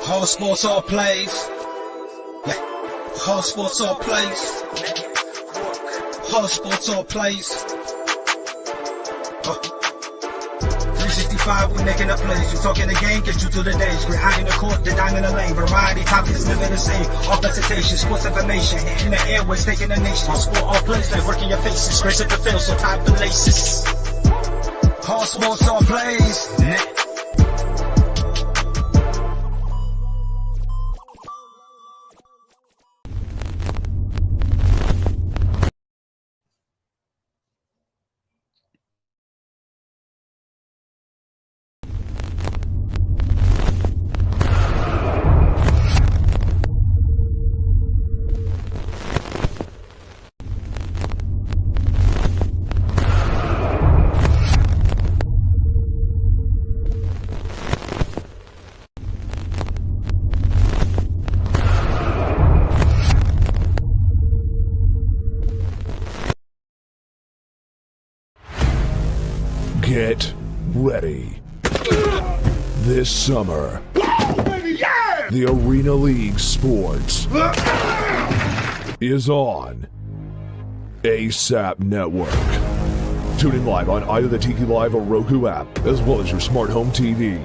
All sports, all plays. Yeah. All sports, all plays. All sports, all plays. 365, we making a plays. You talking the game, get you to the days. We're high in the court, the dime in the lane. Variety topics, living the same. All presentation, sports information. In the airways, taking the nation. All sport, all plays, like working your faces. Grace at the field, so tie the laces. All sports, all plays. Get ready. This summer, the Arena League Sports is on ASAP Network. Tune in live on either the Tiki Live or Roku app, as well as your smart home TV.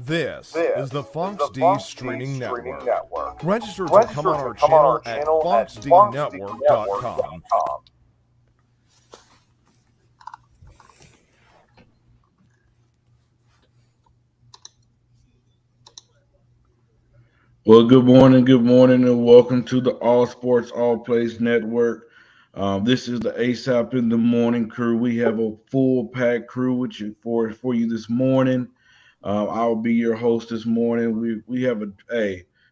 This is the Fonx D Streaming Network. Register to come on our channel at fonxdnetwork.com. Well, good morning, and welcome to the All Sports, All Plays Network. This is the ASAP in the Morning crew. We have a full pack crew with you for you this morning. I'll be your host this morning. We have an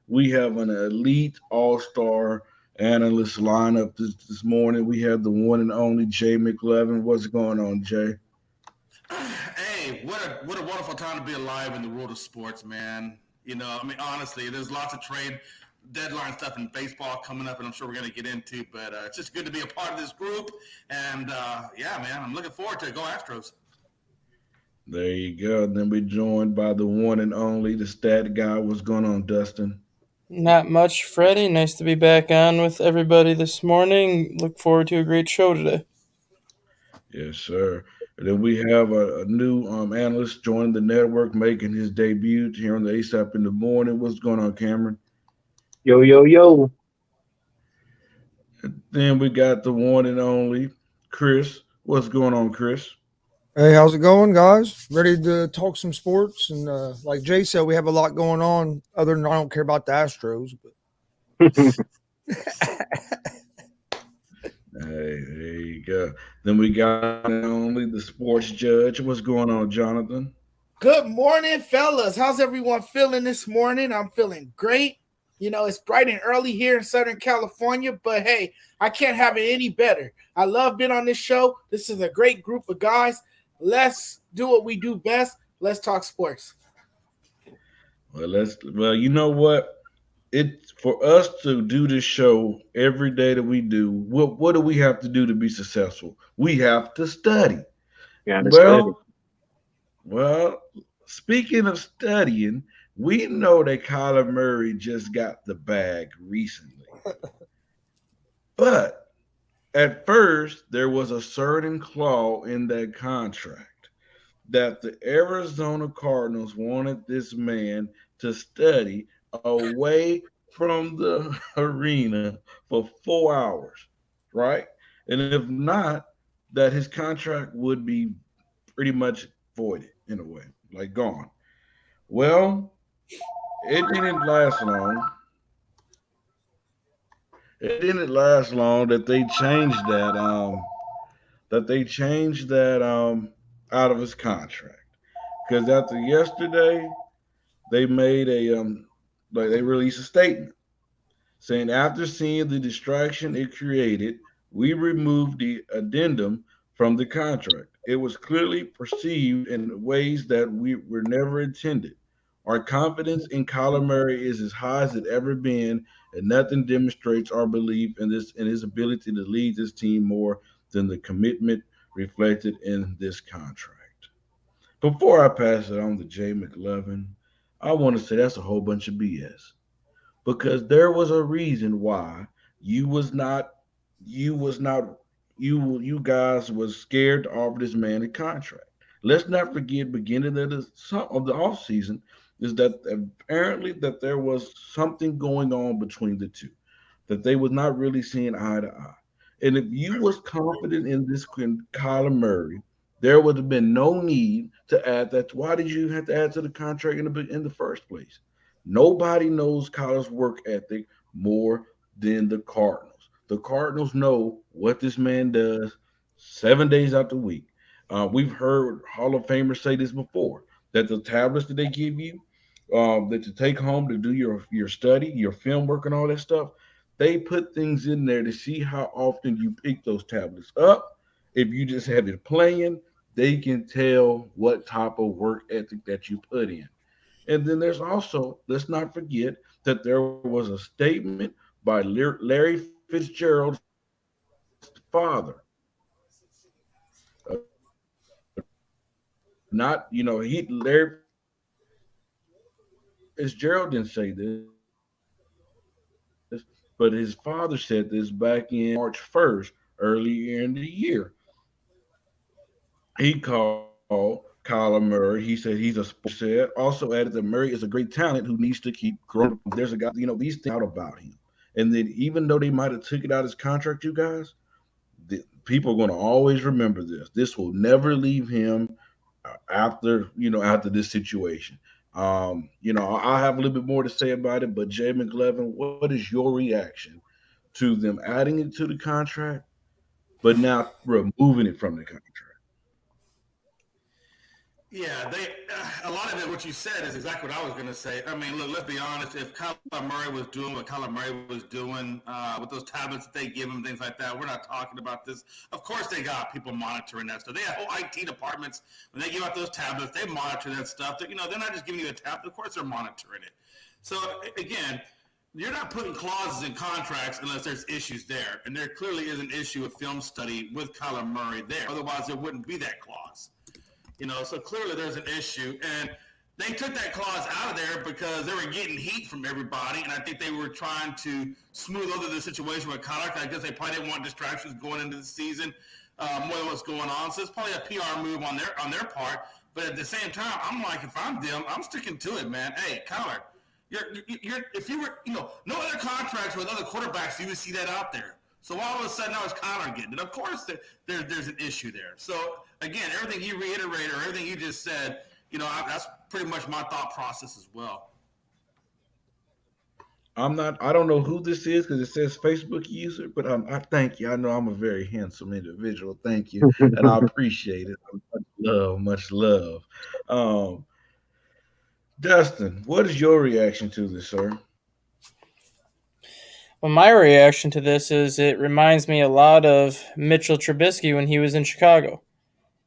elite all-star analyst lineup this morning. We have the one and only Jay McLevin. What's going on, Jay? Hey, what a wonderful time to be alive in the world of sports, man. You know, I mean, honestly, there's lots of trade deadline stuff in baseball coming up, and I'm sure we're going to get into. But it's just good to be a part of this group. And yeah, man, I'm looking forward to it. Go Astros. There you go. Then we're joined by the one and only, the stat guy. What's going on, Dustin? Not much, Freddie. Nice to be back on with everybody this morning. Look forward to a great show today. Yes, sir. And then we have a new analyst joining the network, making his debut here on the ASAP in the Morning. What's going on, Cameron? Yo, yo, yo. And then we got the one and only Chris. What's going on, Chris? Hey, how's it going, guys? Ready to talk some sports? And like Jay said, we have a lot going on other than I don't care about the Astros. But Hey, there you go. Then we got not only the sports judge. What's going on, Jonathan? Good morning, fellas. How's everyone feeling this morning? I'm feeling great. You know, it's bright and early here in Southern California, but hey, I can't have it any better. I love being on this show. This is a great group of guys. Let's do what we do best. Let's talk sports. Well, you know what? It's for us to do this show every day that we do. What do we have to do to be successful? We have to study. Yeah, Well, speaking of studying, we know that Kyler Murray just got the bag recently. But at first, there was a certain clause in that contract that the Arizona Cardinals wanted this man to study away from the arena for 4 hours, right? And if not, that his contract would be pretty much voided in a way, like gone. Well, it didn't last long. It didn't last long that they changed that that they changed that out of his contract. Because after yesterday, they made they released a statement saying after seeing the distraction it created, we removed the addendum from the contract. It was clearly perceived in ways that we were never intended. Our confidence in Kyler Murray is as high as it ever been, and nothing demonstrates our belief in his ability to lead this team more than the commitment reflected in this contract. Before I pass it on to Jay McLovin, I want to say that's a whole bunch of BS because there was a reason why you was not you was not you guys was scared to offer this man a contract. Let's not forget beginning of the off season is that apparently that there was something going on between the two that they was not really seeing eye to eye. And if you was confident in this Kyler Murray, there would have been no need to add that. Why did you have to add to the contract in the first place? Nobody knows Kyler's work ethic more than the Cardinals. The Cardinals know what this man does 7 days out the week. We've heard Hall of Famers say this before that the tablets that they give you, that you take home to do your study, your film work, and all that stuff, they put things in there to see how often you pick those tablets up. If you just have it playing, they can tell what type of work ethic that you put in. And then there's also, let's not forget that there was a statement by Larry Fitzgerald's father. Larry Fitzgerald didn't say this, but his father said this back in March 1st, earlier in the year. He called Kyler Murray. He said he's a sports said. Also added that Murray is a great talent who needs to keep growing. There's a guy, these things out about him. And then even though they might have took it out of his contract, you guys, people are going to always remember this. This will never leave him after this situation. I have a little bit more to say about it, but Jay McLevin, what is your reaction to them adding it to the contract, but now removing it from the contract? Yeah, a lot of it, what you said is exactly what I was going to say. I mean, look, let's be honest. If Kyler Murray was doing what Kyler Murray was doing with those tablets that they give him, things like that, we're not talking about this. Of course, they got people monitoring that stuff. They have whole IT departments. When they give out those tablets, they monitor that stuff. They're not just giving you a tablet. Of course, they're monitoring it. So, again, you're not putting clauses in contracts unless there's issues there. And there clearly is an issue of film study with Kyler Murray there. Otherwise, there wouldn't be that clause. So clearly there's an issue. And they took that clause out of there because they were getting heat from everybody. And I think they were trying to smooth over the situation with Kyler. I guess they probably didn't want distractions going into the season more than what's going on. So it's probably a PR move on their part. But at the same time, I'm like, if I'm them, I'm sticking to it, man. Hey, Kyler, if you were, no other contracts with other quarterbacks, you would see that out there. So all of a sudden now it's Kyler getting it. Of course there's an issue there. So again, everything you reiterated or everything you just said, that's pretty much my thought process as well. I don't know who this is because it says Facebook user, but I thank you. I know I'm a very handsome individual. Thank you. And I appreciate it. Much love. Dustin, what is your reaction to this, sir? Well, my reaction to this is it reminds me a lot of Mitchell Trubisky when he was in Chicago.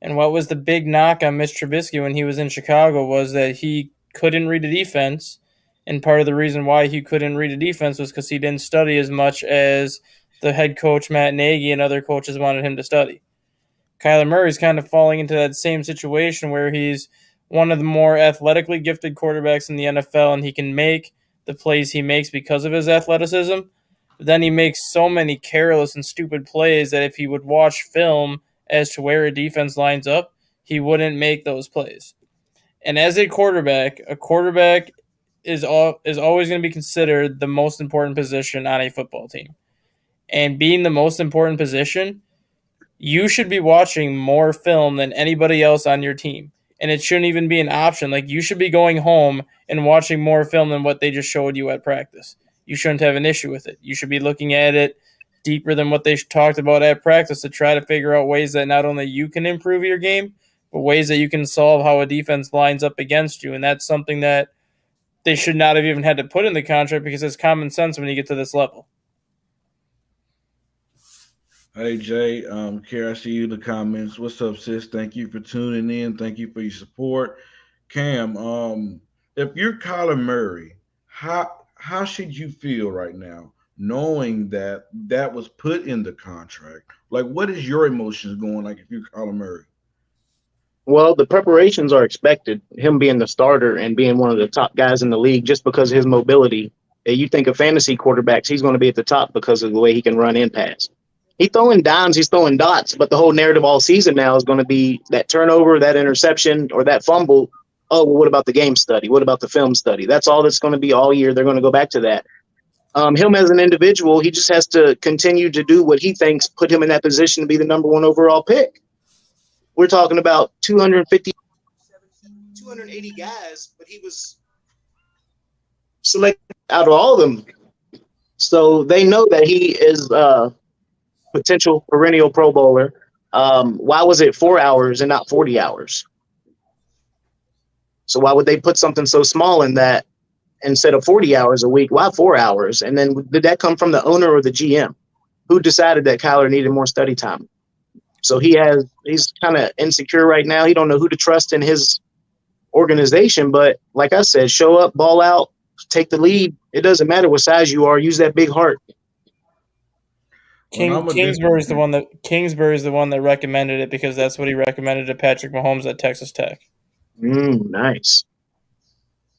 And what was the big knock on Mitch Trubisky when he was in Chicago was that he couldn't read a defense. And part of the reason why he couldn't read a defense was because he didn't study as much as the head coach, Matt Nagy, and other coaches wanted him to study. Kyler Murray's kind of falling into that same situation where he's one of the more athletically gifted quarterbacks in the NFL, and he can make the plays he makes because of his athleticism. But then he makes so many careless and stupid plays that if he would watch film as to where a defense lines up, he wouldn't make those plays. And as a quarterback is always going to be considered the most important position on a football team. And being the most important position, you should be watching more film than anybody else on your team. And it shouldn't even be an option. Like, you should be going home and watching more film than what they just showed you at practice. You shouldn't have an issue with it. You should be looking at it deeper than what they talked about at practice to try to figure out ways that not only you can improve your game, but ways that you can solve how a defense lines up against you. And that's something that they should not have even had to put in the contract because it's common sense when you get to this level. Hey, Jay, Kara, I see you in the comments. What's up, sis? Thank you for tuning in. Thank you for your support. Cam, if you're Kyler Murray, how should you feel right now knowing that that was put in the contract? Like, what is your emotions going like if you're Kyler Murray? Well, the preparations are expected, him being the starter and being one of the top guys in the league just because of his mobility. You think of fantasy quarterbacks, he's going to be at the top because of the way he can run and pass. He's throwing dimes, he's throwing dots, but the whole narrative all season now is going to be that turnover, that interception, or that fumble. Oh, well, what about the game study? What about the film study? That's all that's going to be all year. They're going to go back to that. Him as an individual, he just has to continue to do what he thinks put him in that position to be the number 1 overall pick. We're talking about 280 guys, but he was selected out of all of them. So they know that he is potential perennial Pro Bowler. Why was it 4 hours and not 40 hours? So why would they put something so small in that instead of 40 hours a week? Why 4 hours? And then did that come from the owner or the GM? Who decided that Kyler needed more study time? So he's kind of insecure right now. He don't know who to trust in his organization. But like I said, show up, ball out, take the lead. It doesn't matter what size you are. Use that big heart. Kingsbury is the one that recommended it because that's what he recommended to Patrick Mahomes at Texas Tech. Nice.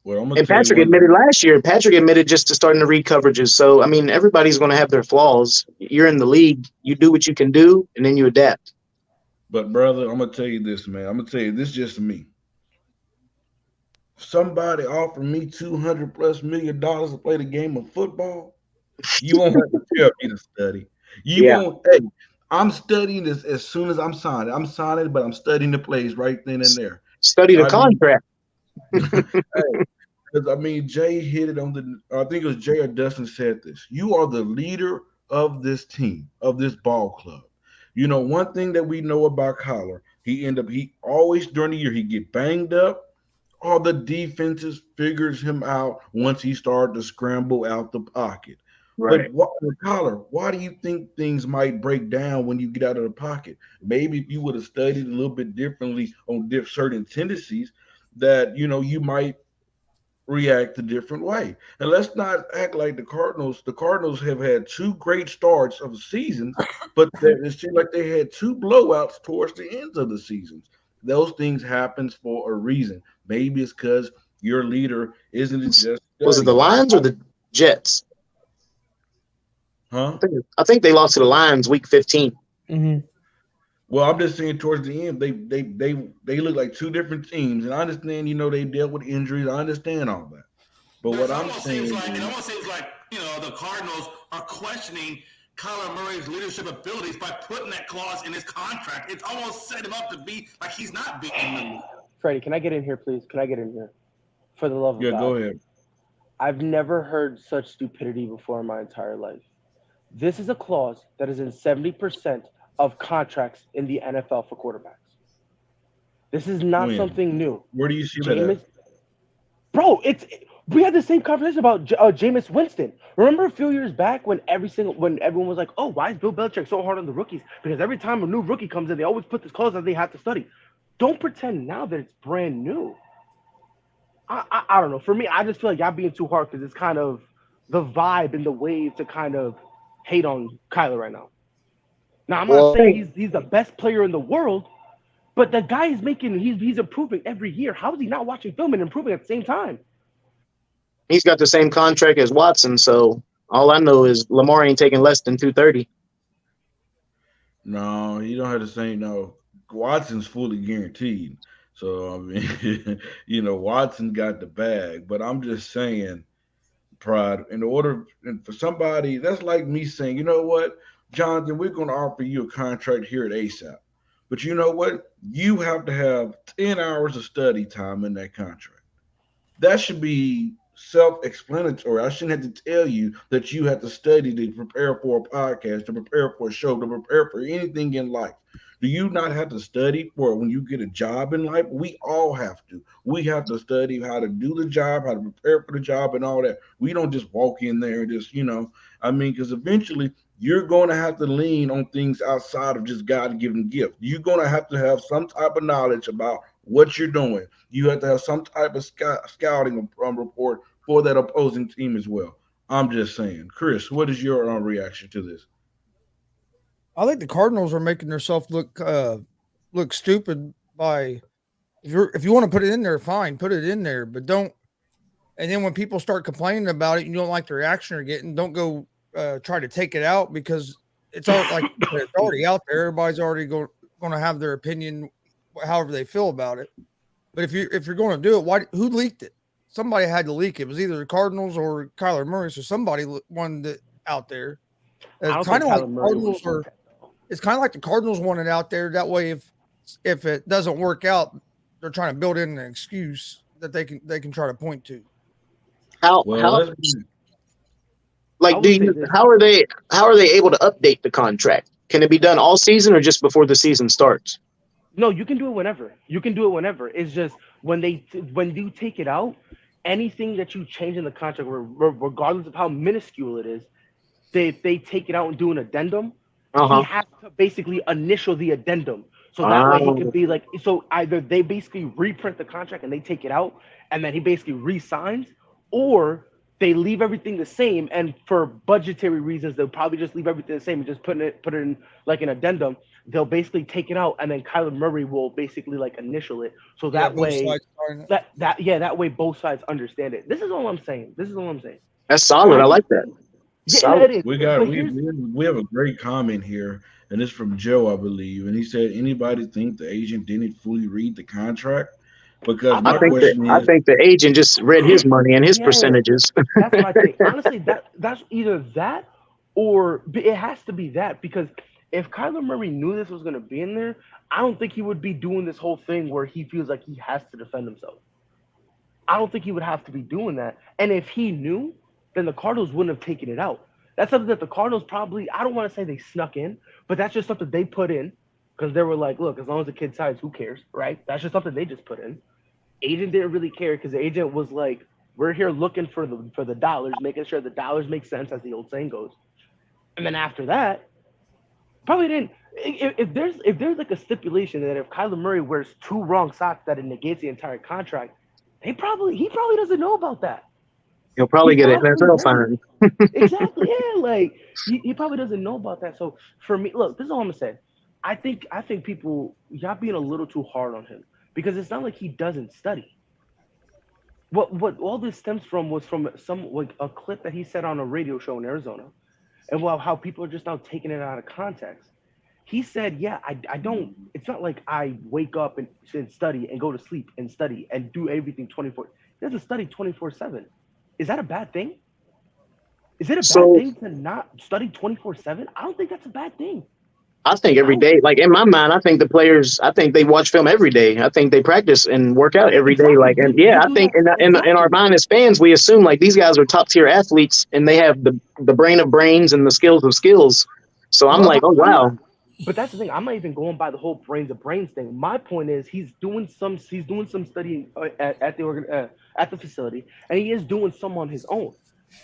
Well, and Patrick admitted last year, just to starting to read coverages. So, I mean, everybody's going to have their flaws. You're in the league. You do what you can do, and then you adapt. But, brother, I'm going to tell you this, man. I'm going to tell you this just me. Somebody offered me $200+ million to play the game of football. You won't have to tell me to study. You won't. Hey, I'm studying this as soon as I'm signed. I'm signing, but I'm studying the plays right then and there. Study the contract. Because I mean, Jay hit it on I think it was Jay or Dustin said this. You are the leader of this team, of this ball club. You know, one thing that we know about Kyler, he always during the year he get banged up. All the defenses figures him out once he started to scramble out the pocket. Right. But Kyler, why do you think things might break down when you get out of the pocket? Maybe if you would have studied a little bit differently on certain tendencies, that you might react a different way. And let's not act like the Cardinals have had 2 great starts of the season, but it seemed like they had 2 blowouts towards the ends of the seasons. Those things happens for a reason. Maybe it's because your leader isn't just was it the Lions or the Jets? Huh? I think they lost to the Lions week 15. Mm-hmm. Well, I'm just saying towards the end, they look like 2 different teams, and I understand, they dealt with injuries. I understand all that, but what I'm saying, it almost seems like the Cardinals are questioning Kyler Murray's leadership abilities by putting that clause in his contract. It's almost set him up to be like he's not beating them. Freddie, can I get in here, please? Can I get in here? For the love of God. Yeah, go ahead. I've never heard such stupidity before in my entire life. This is a clause that is in 70% of contracts in the NFL for quarterbacks. This is not something new. Where do you see that? Bro, we had the same conversation about Jameis Winston. Remember a few years back when everyone was like, "Oh, why is Bill Belichick so hard on the rookies?" Because every time a new rookie comes in, they always put this clause that they have to study. Don't pretend now that it's brand new. I don't know. For me, I just feel like y'all being too hard because it's kind of the vibe and the wave to kind of hate on Kyler right now. Now, I'm not saying he's the best player in the world, but the guy is he's improving every year. How is he not watching film and improving at the same time? He's got the same contract as Watson, so all I know is Lamar ain't taking less than 230. No, you don't have the same. No, Watson's fully guaranteed. So, I mean, Watson got the bag. But I'm just saying, Pride, for somebody, that's like me saying, you know what, Jonathan, we're going to offer you a contract here at ASAP. But you know what? You have to have 10 hours of study time in that contract. That should be self-explanatory. I shouldn't have to tell you that you have to study to prepare for a podcast, to prepare for a show, to prepare for anything in life. Do you not have to study for when you get a job in life? We all have to. We have to study how to do the job, how to prepare for the job, and all that. We don't just walk in there and just, because eventually you're going to have to lean on things outside of just God-given gift. You're going to have some type of knowledge about what you're doing. You have to have some type of scouting report for that opposing team as well. I'm just saying. Chris, what is your reaction to this? I think the Cardinals are making themselves look stupid by if you want to put it in there, fine, put it in there, but don't. And then when people start complaining about it, you don't like the reaction they're getting, don't go try to take it out because it's already out there. Everybody's already going to have their opinion, however they feel about it. But if you're going to do it, who leaked it? Somebody had to leak it. It was either the Cardinals or Kyler Murray, so somebody wanted it out there. It's kind of like the Cardinals want it out there. That way, if it doesn't work out, they're trying to build in an excuse that they can try to point to. How are they able to update the contract? Can it be done all season or just before the season starts? No, you can do it whenever. It's just when you take it out, anything that you change in the contract, regardless of how minuscule it is, if they take it out and do an addendum, he has to basically initial the addendum. So that way he can be like, so either they basically reprint the contract and they take it out and then he basically re-signs, or they leave everything the same, and for budgetary reasons, they'll probably just leave everything the same and just put it in like an addendum. They'll basically take it out, and then Kyler Murray will basically like initial it. So that way, that way both sides understand it. This is all I'm saying. That's solid. I like that. Yeah, it is. We have a great comment here, and it's from Joe, I believe, and he said, "Anybody think the agent didn't fully read the contract?" Because I think the agent just read his money and his percentages. That's my thing. Honestly, that's either that or it has to be that, because if Kyler Murray knew this was going to be in there, I don't think he would be doing this whole thing where he feels like he has to defend himself. I don't think he would have to be doing that. And if he knew, then the Cardinals wouldn't have taken it out. That's something that the Cardinals probably, I don't want to say they snuck in, but that's just something they put in because they were like, look, as long as the kid signs, who cares, right? That's just something they just put in. Agent didn't really care because the agent was like, we're here looking for the dollars, making sure the dollars make sense, as the old saying goes. And then after that, probably didn't. If there's like a stipulation that if Kyler Murray wears 2 wrong socks, that it negates the entire contract, he probably doesn't know about that. He'll probably get an NFL fine. Exactly. Yeah, like he probably doesn't know about that. So for me, look, this is all I'm gonna say. I think people, y'all being a little too hard on him. Because it's not like he doesn't study. What all this stems from was from a clip that he said on a radio show in Arizona, and how people are just now taking it out of context. He said, "Yeah, I don't. It's not like I wake up and study and go to sleep and study and do everything 24. He doesn't study 24/7. Is that a bad thing? Is it a bad thing to not study 24/7? I don't think that's a bad thing. I think every day, like in my mind, I think the players, I think they watch film every day. I think they practice and work out every day. Like, and yeah, I think in our mind as fans, we assume like these guys are top tier athletes and they have the brain of brains and the skills of skills. So I'm like, oh wow. But that's the thing. I'm not even going by the whole brains of brains thing. My point is he's doing some studying at the facility, and he is doing some on his own.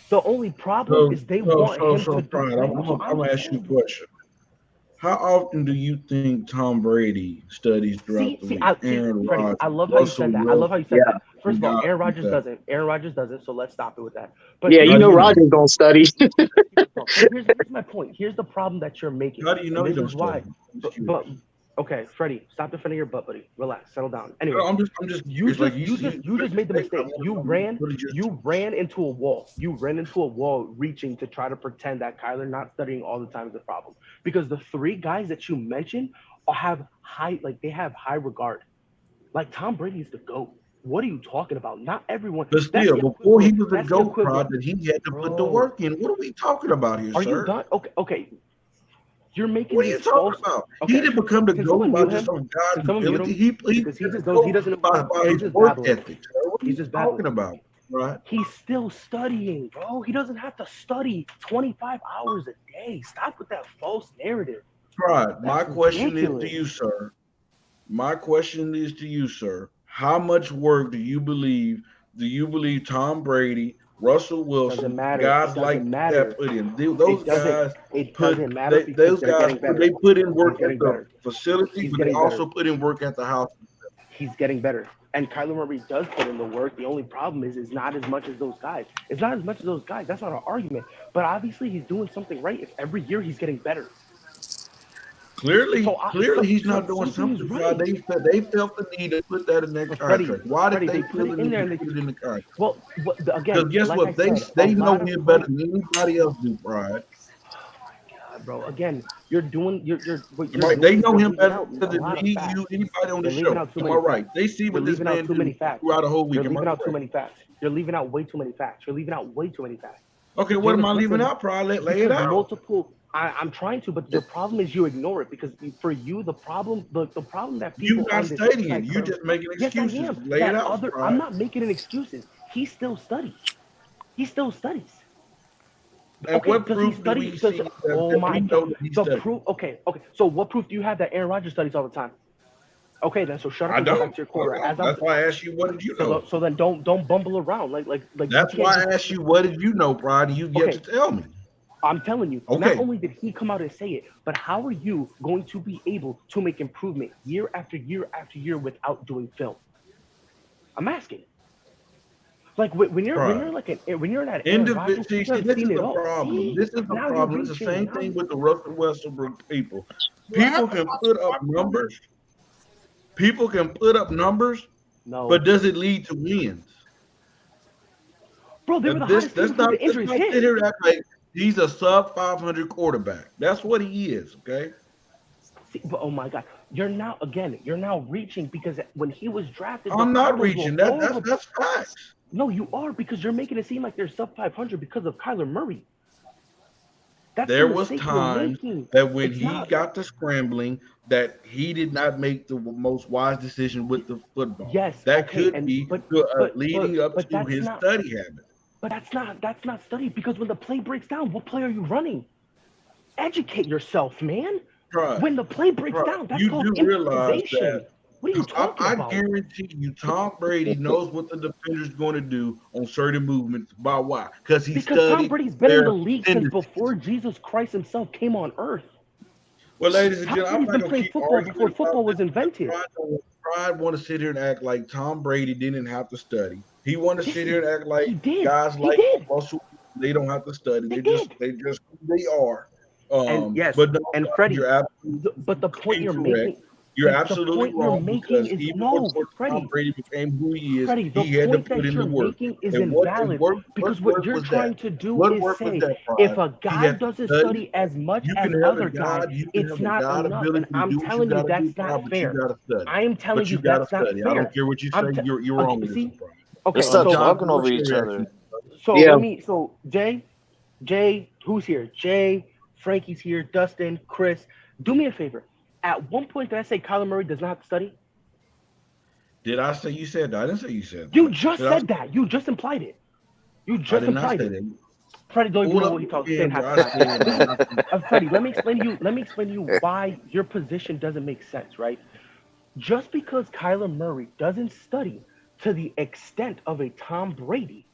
The only problem is they want him to. I'm gonna ask you a question. How often do you think Tom Brady studies throughout the week? Aaron Rodgers, I love how you said that. First of all, Aaron Rodgers doesn't. Aaron Rodgers doesn't. So let's stop it with that. But yeah, Rodgers don't study. Here's my point. Here's the problem that you're making. How do you know he don't study? But okay, Freddie, stop defending your butt, buddy. Relax, settle down. Anyway, I'm just. You just made the mistake. You ran into a wall. You ran into a wall, reaching to try to pretend that Kyler not studying all the time is the problem. Because the 3 guys that you mentioned have high regard. Like Tom Brady is the GOAT. What are you talking about? Not everyone. But still, before he was the GOAT project, he had to put the work in. What are we talking about here, sir? Are you done? Okay. You're making. What are you talking about? Okay. He didn't become the GOAT by just on God's ability. He doesn't know about his work ethic. What are you talking about? Right. He's still studying, bro. He doesn't have to study 25 hours a day. Stop with that false narrative. Right. My That's question is ridiculous. to you, sir. My question is to you, sir. How much work do you believe Tom Brady, Russell Wilson, Doesn't matter. guys It like doesn't matter. that put in? Those guys It put doesn't matter because those they're guys getting better. they put in work He's getting at the better. facility, He's but they getting also better. put in work at the house. He's getting better. And Kyler Murray does put in the work. The only problem is not as much as those guys. It's not as much as those guys. That's not an argument. But obviously, he's doing something right if every year he's getting better. Clearly, So he's not doing something right. right. They felt the need to put that in their Freddie, contract. Why did Freddie, they they put feel it the in need there to and put it in the contract? Well, again, Because guess like what? I They said, they a know lot of him better clubs- than anybody else do, Pride. bro. Again, you're doing you're what you're Right? doing They is know you're him leaving better out a than lot of me, facts. you, anybody on the You're leaving show. out too Am I many right? facts. They see You're what this leaving out man too many do facts. throughout a whole week. You're Am I leaving out too correct? many facts. You're leaving out way too many facts. You're leaving out way too many facts. Okay, what am I Jameis leaving Winston- out, Pride? Lay it Because out. multiple. I'm trying to, but the problem is you ignore it because for you the problem that people You not on this studying. website You claim- just making Yes, I excuses. am. Lay That it out, other, Pride. I'm not making an excuses. He still studies. He still studies. And Okay, what does he proof do study? we see that, Oh that my we know God. that he The studied? proof. Okay. So what proof do you have that Aaron Rodgers studies all the time? Okay, then so shut up I and go don't. back to your corner. As That's why I asked you, what did you know? so then don't bumble around like That's you why can't I asked you, what did you know, Pride? And you Okay. get to tell me. I'm telling you, Okay. not only did he come out and say it, but how are you going to be able to make improvement year after year after year without doing film? I'm asking. Like when you're Right. when you're in that Aaron Rodgers, See, you've this is seen it the all. problem. See? This is the Now you're problem. It's the reaching. same Now thing you're- with the Russell Westbrook people. People can put up numbers. People can put up numbers, No, but does it lead to wins? bro, they were the This, hottest team that's before not, the let's injuries not sit hit. here and act like he's a sub 500 quarterback. That's what he is, okay? See, but oh my God, you're now reaching because when he was drafted, the I'm not Cardinals were reaching. horrible. That's facts. No, you are because you're making it seem like they're sub 500 because of Kyler Murray. That's There the was mistake you're times making. that when It's he not. got to scrambling, that he did not make the most wise decision with the football. Yes, that okay, could and- be but- leading up but to that's his not- study habit. But that's not study because when the play breaks down, what play are you running? Educate yourself, man. Right. When the play breaks Right. down, that's You called do realize improvisation. that What are you talking I about? guarantee you, Tom Brady knows what the defender's going to do on certain movements. By why? Because he Because studied Tom Brady's been in their the league since tendencies. before Jesus Christ himself came on earth. Well, ladies and Tom gentlemen, I'm Brady's not been going to playing keep football arguing before about football was this. invented. Pride want to sit here and act like Tom Brady didn't have to study. He want to Yes, sit here and act like he did. guys He like did. Russell, they don't have to study. They They are. And yes, but no, and Freddie, you're absolutely but the point you're incorrect. making, You're the absolutely point you're wrong making because is even no, before Freddie. Tom Brady became who he is, Freddie, the he had to point put that in the you're work. making is And what- invalid because what what you're was trying that? to do What is work was say that, Pride? if a He guy had to doesn't study. study as much You as can have other a God, guys, you can it's have a not God enough. ability And to I'm do what telling you gotta that's do, Pride, not but fair. You gotta study. I am telling But you gotta that's not study. I fair. don't care what you I'm say. te- You're wrong okay, with see? this, Pride. Okay, Let's stop so talking over each other. So Jay, who's here? Jay, Frankie's here, Dustin, Chris. Do me a favor. At one point, did I say Kyler Murray does not have to study? Did I say you said that? I didn't say you said that. You just Did I- said that. You just implied it. You I just did not implied say it. that. Freddie don't even Hold know up what he talks again, saying. bro. I said- Freddie, let me explain to you why your position doesn't make sense, right? Just because Kyler Murray doesn't study to the extent of a Tom Brady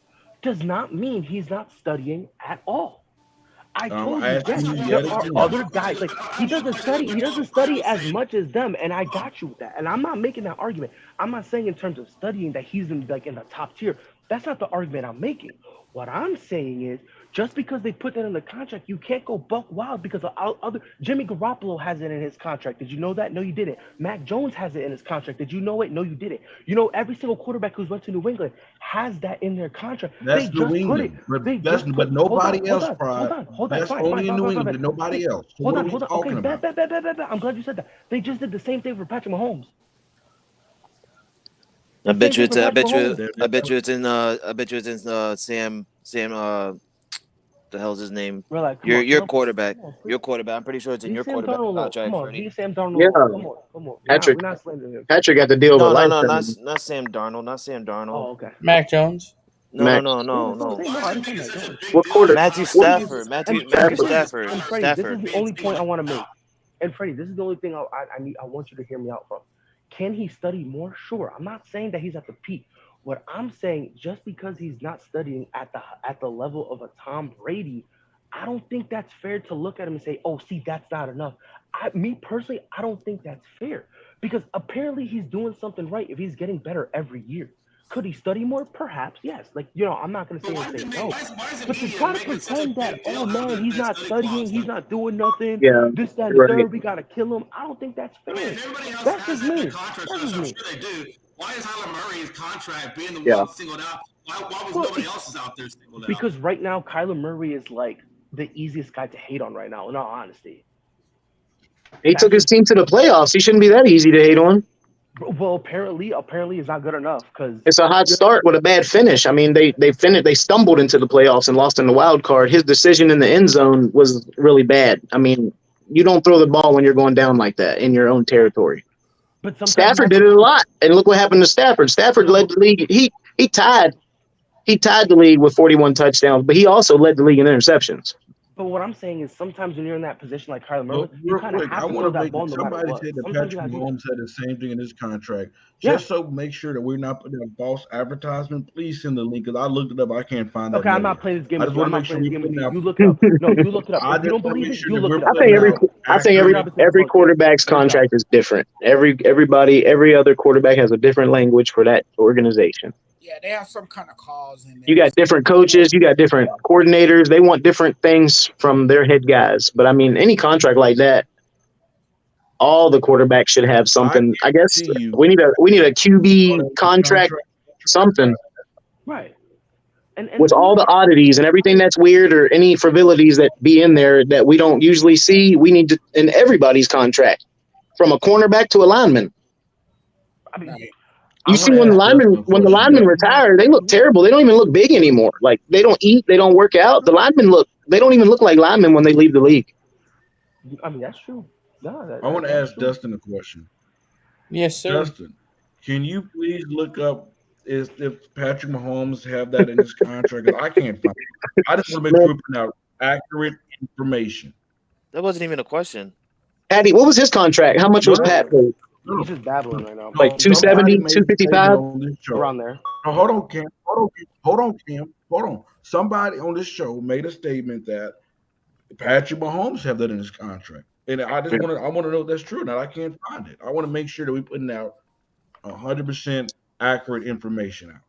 does not mean he's not studying at all. I told you, asked yes, you there yet are again. other guys. Like he doesn't study as much as them, and I got you with that. And I'm not making that argument. I'm not saying in terms of studying that he's in the top tier. That's not the argument I'm making. What I'm saying is just because they put that in the contract, you can't go buck wild because of other. Jimmy Garoppolo has it in his contract. Did you know that? No, you didn't. Mac Jones has it in his contract. Did you know it? No, you didn't. You know, every single quarterback who's went to New England has that in their contract. That's They New just put England. it. But, They that's, just but put- nobody hold else, on, Pride. hold on, That's fine, only fine, in New fine, England, fine. nobody else. So Hold what on, are we hold on. talking Okay, about? bet. I'm glad you said that. They just did the same thing for Patrick Mahomes. I bet you it's Same thing for I bet you it's in Sam the hell's his name? Relax. come Your on, your come on, quarterback. come on, Your quarterback. I'm pretty sure it's in Be your Sam quarterback Darnold, contract, come on, Freddie. be Sam Darnold. Yeah. Come on. Patrick- We're not slandering him. Patrick got to deal with No, life. not Sam Darnold. Not Sam Darnold. Oh, okay. Mac Jones. Max. No. No, I didn't say that. No. What quarter? Matthew Stafford. Matthew Stafford. And Freddie, this is the only point I want to make. And Freddie, this is the only thing I want you to hear me out from. Can he study more? Sure. I'm not saying that he's at the peak. What I'm saying, just because he's not studying at the level of a Tom Brady, I don't think that's fair to look at him and say, "Oh, see, that's not enough." Me personally, I don't think that's fair because apparently he's doing something right if he's getting better every year. Could he study more? Perhaps, yes. Like, I'm not going to say no. But to try to pretend that, oh, man, he's not studying, he's not doing nothing, this, that, and third, we got to kill him, I don't think that's fair. That's just me. Why is Kyler Murray's contract being the one singled out? Why was nobody else's out there singled out? Because right now, Kyler Murray is like the easiest guy to hate on right now, in all honesty. He took his team to the playoffs. He shouldn't be that easy to hate on. Well, apparently it's not good enough because it's a hot start with a bad finish. I mean, they stumbled into the playoffs and lost in the wild card. His decision in the end zone was really bad. I mean, you don't throw the ball when you're going down like that in your own territory. But Stafford did it a lot, and look what happened to Stafford. Stafford led the league. He tied the league with 41 touchdowns, but he also led the league in interceptions. But what I'm saying is sometimes when you're in that position like Kyler Murray, you kind of have to throw that ball no matter what. Somebody said that Patrick Mahomes had the same thing in his contract. Just so make sure that we're not putting a false advertisement, please send the link because I looked it up. I can't find that. Okay, I'm not playing this game. I just want to make sure you look it up. No, you look it up. If you don't believe it, you look it up. I think every quarterback's contract is different. Every other quarterback has a different language for that organization. Yeah, they have some kind of clause in there. You got different coaches, you got different coordinators. They want different things from their head guys. But I mean, any contract like that, all the quarterbacks should have something. I guess we need a QB contract, something. Right. And with all the oddities and everything that's weird or any frivolities that be in there that we don't usually see, we need to in everybody's contract, from a cornerback to a lineman. I mean, you see when the linemen retire, they look terrible. They don't even look big anymore. Like they don't eat, they don't work out. The linemen they don't even look like linemen when they leave the league. I mean, that's true. No, I want to ask Dustin a question. Yes, sir. Dustin, can you please look up if Patrick Mahomes have that in his contract? I can't find it. I just want to make sure we put out accurate information. That wasn't even a question. Patty, what was his contract? How much was Pat paid? He's just babbling right now. Like 270, 255? Around there. No, hold on, Cam. Hold on. Somebody on this show made a statement that Patrick Mahomes have that in his contract. And I want to know if that's true. Now I can't find it. I want to make sure that we're putting out 100% accurate information out.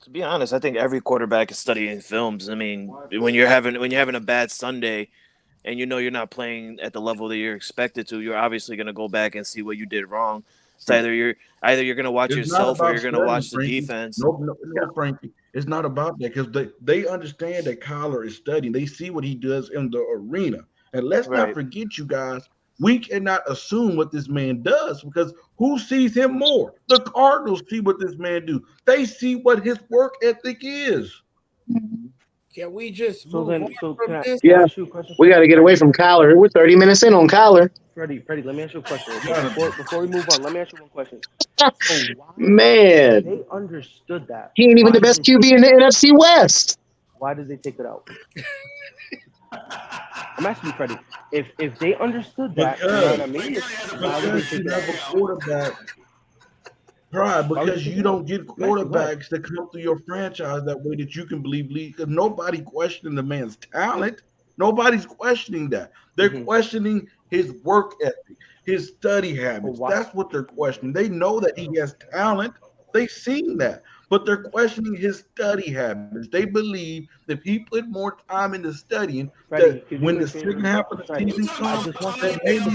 To be honest, I think every quarterback is studying films. I mean, when you're having a bad Sunday and you're not playing at the level that you're expected to, you're obviously going to go back and see what you did wrong. It's either you're going to watch yourself or you're going to watch the defense. No, Frankie. It's not about that because they understand that Kyler is studying. They see what he does in the arena. And let's not forget, you guys, we cannot assume what this man does because who sees him more? The Cardinals see what this man do. They see what his work ethic is. Can we just we got to get away from Kyler. We're 30 minutes in on Kyler. Freddie, let me ask you a question. Before we move on, let me ask you one question. Man, they understood that. He ain't even the best QB in the NFC West. Why did they take it out? I'm asking you, Freddie. If they understood that, why would they take it out? Quarterback. Right, because you don't get quarterbacks that come through your franchise that way that you can believe. Because nobody questioning the man's talent. Nobody's questioning that. They're questioning his work ethic, his study habits. That's what they're questioning. They know that he has talent. They've seen that. But they're questioning his study habits. They believe that if he put more time into studying, that when the second half of the season comes, that maybe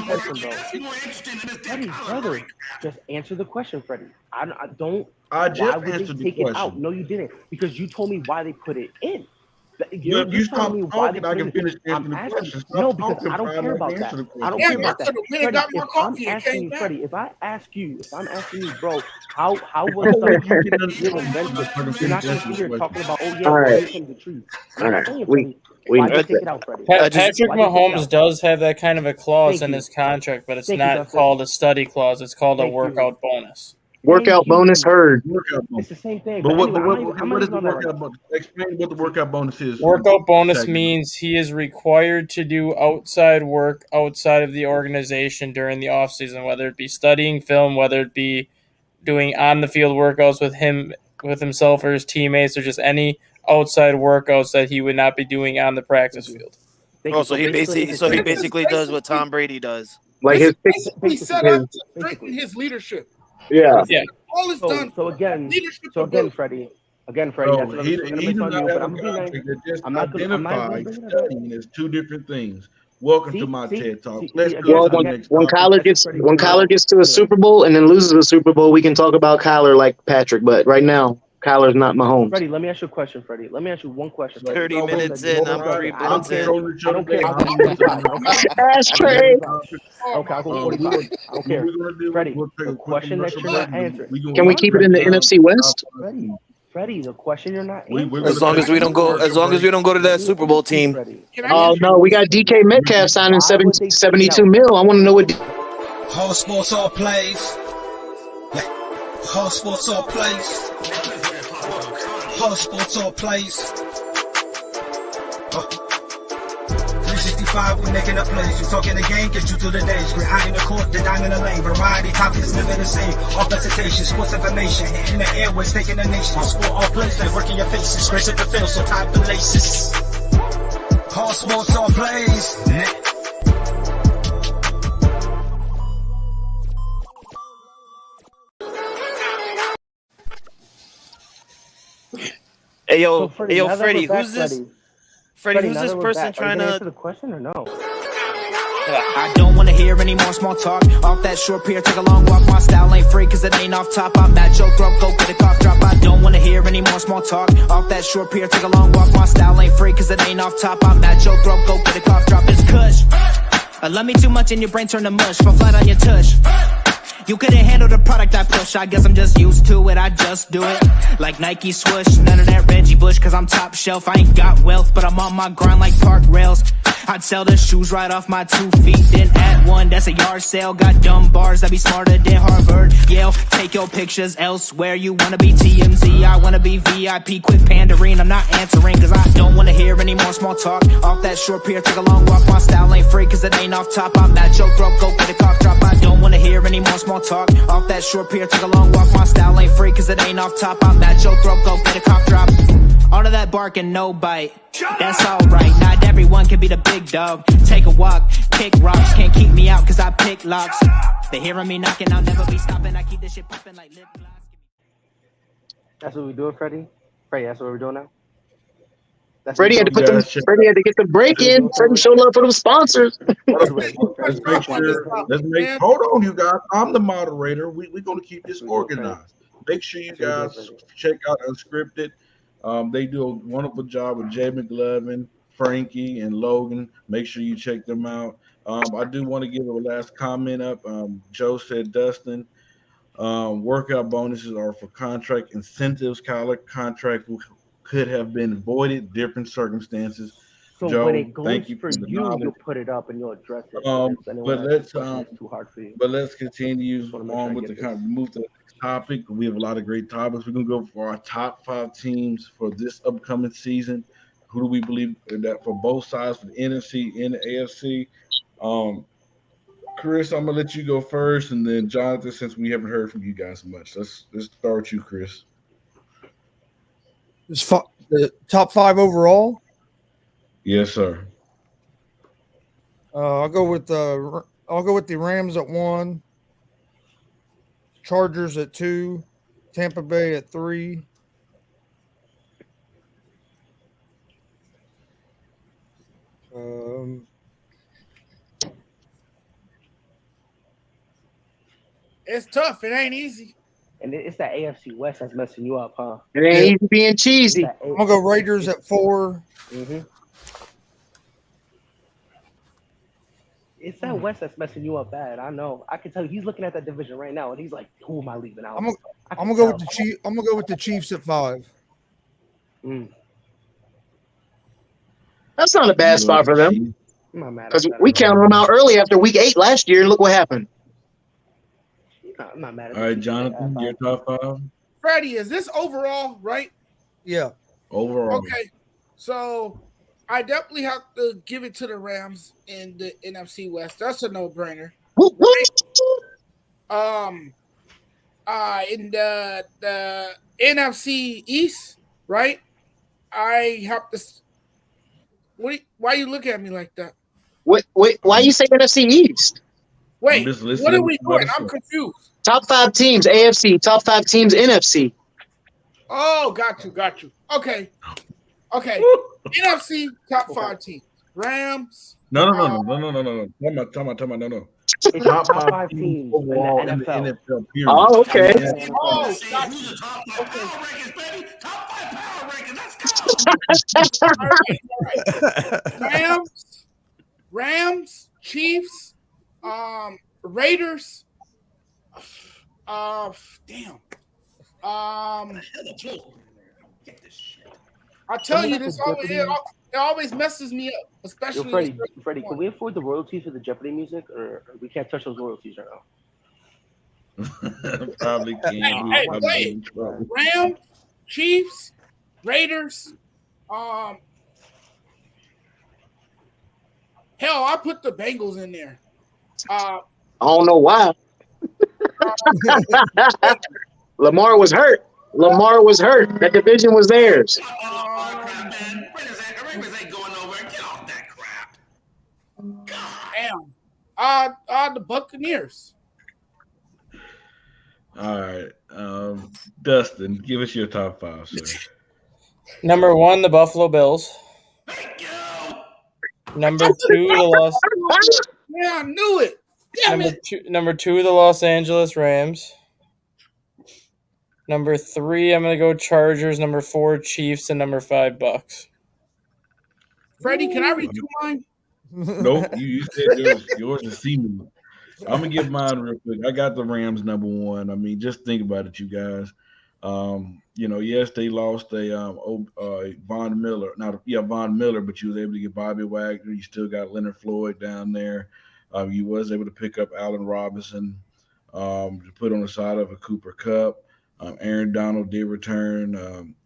Freddie, brother, just answer the question, Freddie. I don't. I just why would answered they take the it question. out? No, you didn't, because you told me why they put it in. You stop talking, I can finish answering the question. No, because I don't care about that. I don't care about that. Freddie, if I ask you, bro, how was something you invented? You're not going to sit here talking about, here comes the truth. All right. Why did they take it out, Freddie? Patrick Mahomes does have that kind of a clause in his contract, but it's not called a study clause. It's called a workout bonus. Workout bonus heard. Workout bonus. It's the same thing. But But anyway, what is the workout bonus? Explain what the workout bonus is. Workout bonus Tag. means he is required to do outside work outside of the organization during the off season, whether it be studying film, whether it be doing on the field workouts with himself or his teammates, or just any outside workouts that he would not be doing on the practice field. So he basically does what Tom Brady does. Like his Basically set up to strengthen his leadership. yeah. All is done. So again, Leadership Freddie. So that's he what does not have a I'm being contract that just I'm not gonna identifies bring it up. studying as two different things. Welcome See? to my See? TED Talk. See? Let's See, go Well, to the when, next when topic. Kyler gets to a Super Bowl and then loses a Super Bowl, we can talk about Kyler like Patrick. But right now, Kyler's not Mahomes. Freddie, let me ask you a question, Freddie. Let me ask you one question. 30 minutes in, I'm 3 I don't minutes care. in. I don't care. I'll go 45. Ashtray. Okay, I'll go 45. I don't care. Freddie, the question that you're not answering. Can we keep it in the NFC West? Freddie, the question you're not We're answering. As long as we don't go to that Super Bowl team. Freddie. Oh no, we got DK Metcalf signing 72 mil. I want to know what. All sports, all plays. All sports, all plays. All sports, all plays. 365, we making up plays. You talking the game, get you to the days. We're high in the court, the dime in the lane. Variety topics, living the same. All presentation, sports information. In the airways, taking the nation. All sport, all plays, like working your faces. Grace at the field, so tie the laces. All sports, all plays. Hey So, yo, now that Freddie, we're back, who's this? Freddie, Freddie, who's now this that we're person back, are you trying gonna to? answer the question or no? I don't wanna hear any more small talk. Off that short pier, take a long walk. My style ain't free, cause it ain't off top. I'm at your throat, go get a cough drop. I don't wanna hear any more small talk. Off that short pier, take a long walk. My style ain't free, cause it ain't off top. I'm at your throat, go get a cough drop. It's Kush. I love me too much and your brain turn to mush. Fall flat on your tush. You couldn't handle the product I push. I guess I'm just used to it, I just do it. Like Nike swoosh, none of that Reggie Bush, cause I'm top shelf. I ain't got wealth, but I'm on my grind like park rails. I'd sell the shoes right off my 2 feet, then add one, that's a yard sale. Got dumb bars that be smarter than Harvard, Yale. Take your pictures elsewhere, you wanna be TMZ, I wanna be VIP. Quit pandering, I'm not answering, cause I don't wanna hear any more small talk. Off that short pier, take a long walk. My style ain't free, cause it ain't off top. I'm at your throat, go get a cough drop. I don't wanna hear any more small talk. Off that short pier, take a long walk. My style ain't free, cause it ain't off top. I'm at your throat, go get a cough drop. All of that bark and no bite, that's alright. Not everyone can be the big dog. Take a walk, kick rocks. Can't keep me out cause I pick locks. They hearing me knocking, I'll never be stopping. I keep this shit popping like lip gloss. That's what we're doing, Freddie? Freddie, that's what we're doing now? Freddie had to get the break in. Freddie showed love for the sponsors. Let's make sure. Hold on, you guys. I'm the moderator. We're going to keep this organized. Make sure you guys check out Unscripted. They do a wonderful job with Jay McLovin, Frankie, and Logan. Make sure you check them out. I do want to give a last comment up. Joe said, Dustin, workout bonuses are for contract incentives. Kyler contract could have been voided, different circumstances. So Joe, when it goes thank you for for the you, knowledge. you'll put it up and you'll address it. It's too hard for you. But let's continue on with the move to the next topic. We have a lot of great topics. We're gonna go for our top 5 teams for this upcoming season. Who do we believe that for both sides, for the NFC and the AFC? Chris, I'm gonna let you go first, and then Jonathan, since we haven't heard from you guys much, let's start with you, Chris. The top 5 overall. Yes, sir. I'll go with the Rams at 1, Chargers at 2, Tampa Bay at 3. It's tough. It ain't easy. And it's that AFC West that's messing you up, huh? It ain't easy being cheesy. I'm gonna go Raiders at 4. Mm-hmm. It's that West that's messing you up bad. I know. I can tell you. He's looking at that division right now, and he's like, "Who am I leaving out?" I'm gonna go with the Chiefs. I'm gonna go with the Chiefs at 5. That's not a bad spot for them. I'm not mad Because at that we at all. counted them out early after week 8 last year, and look what happened. I'm not mad at All right, Jonathan, your top 5? Freddie, is this overall, right? Yeah. Overall. Okay. So I definitely have to give it to the Rams in the NFC West. That's a no-brainer. In the NFC East, right? I have to. Why you look at me like that? Wait, why you say NFC East? Wait, what are we doing? I'm confused. Top 5 teams, AFC. Top 5 teams, NFC. Oh, got you. Okay. NFC top 5 teams. Rams. No. Time out. No. Top 5 teams overall in the NFL. period. Oh, okay. Oh, Who's the top 5 power rankings, baby? Top 5 power rankings. Let's go. Rams, Chiefs, Raiders. Damn. I tell you, it always messes me up, especially. Freddie, can we afford the royalties for the Jeopardy music, or we can't touch those royalties right now? Probably can. Hey, Rams, Chiefs, Raiders. Hell, I put the Bengals in there. I don't know why. Lamar was hurt. That division was theirs. Ravens ain't going nowhere. Get off that crap. Damn. The Buccaneers. All right. Dustin, give us your top 5, sir. Number 1, the Buffalo Bills. Number 2, the Los. Yeah, I knew it. Number 2, the Los Angeles Rams. Number 3, I'm gonna go Chargers. Number 4, Chiefs, and number 5, Bucks. Freddie, can I read mine? Nope, you said yours is seeming. I'm gonna give mine real quick. I got the Rams number 1. I mean, just think about it, you guys. Yes, they lost Von Miller. Von Miller, but you was able to get Bobby Wagner. You still got Leonard Floyd down there. You was able to pick up Allen Robinson to put on the side of a Cooper Kupp. Aaron Donald did return.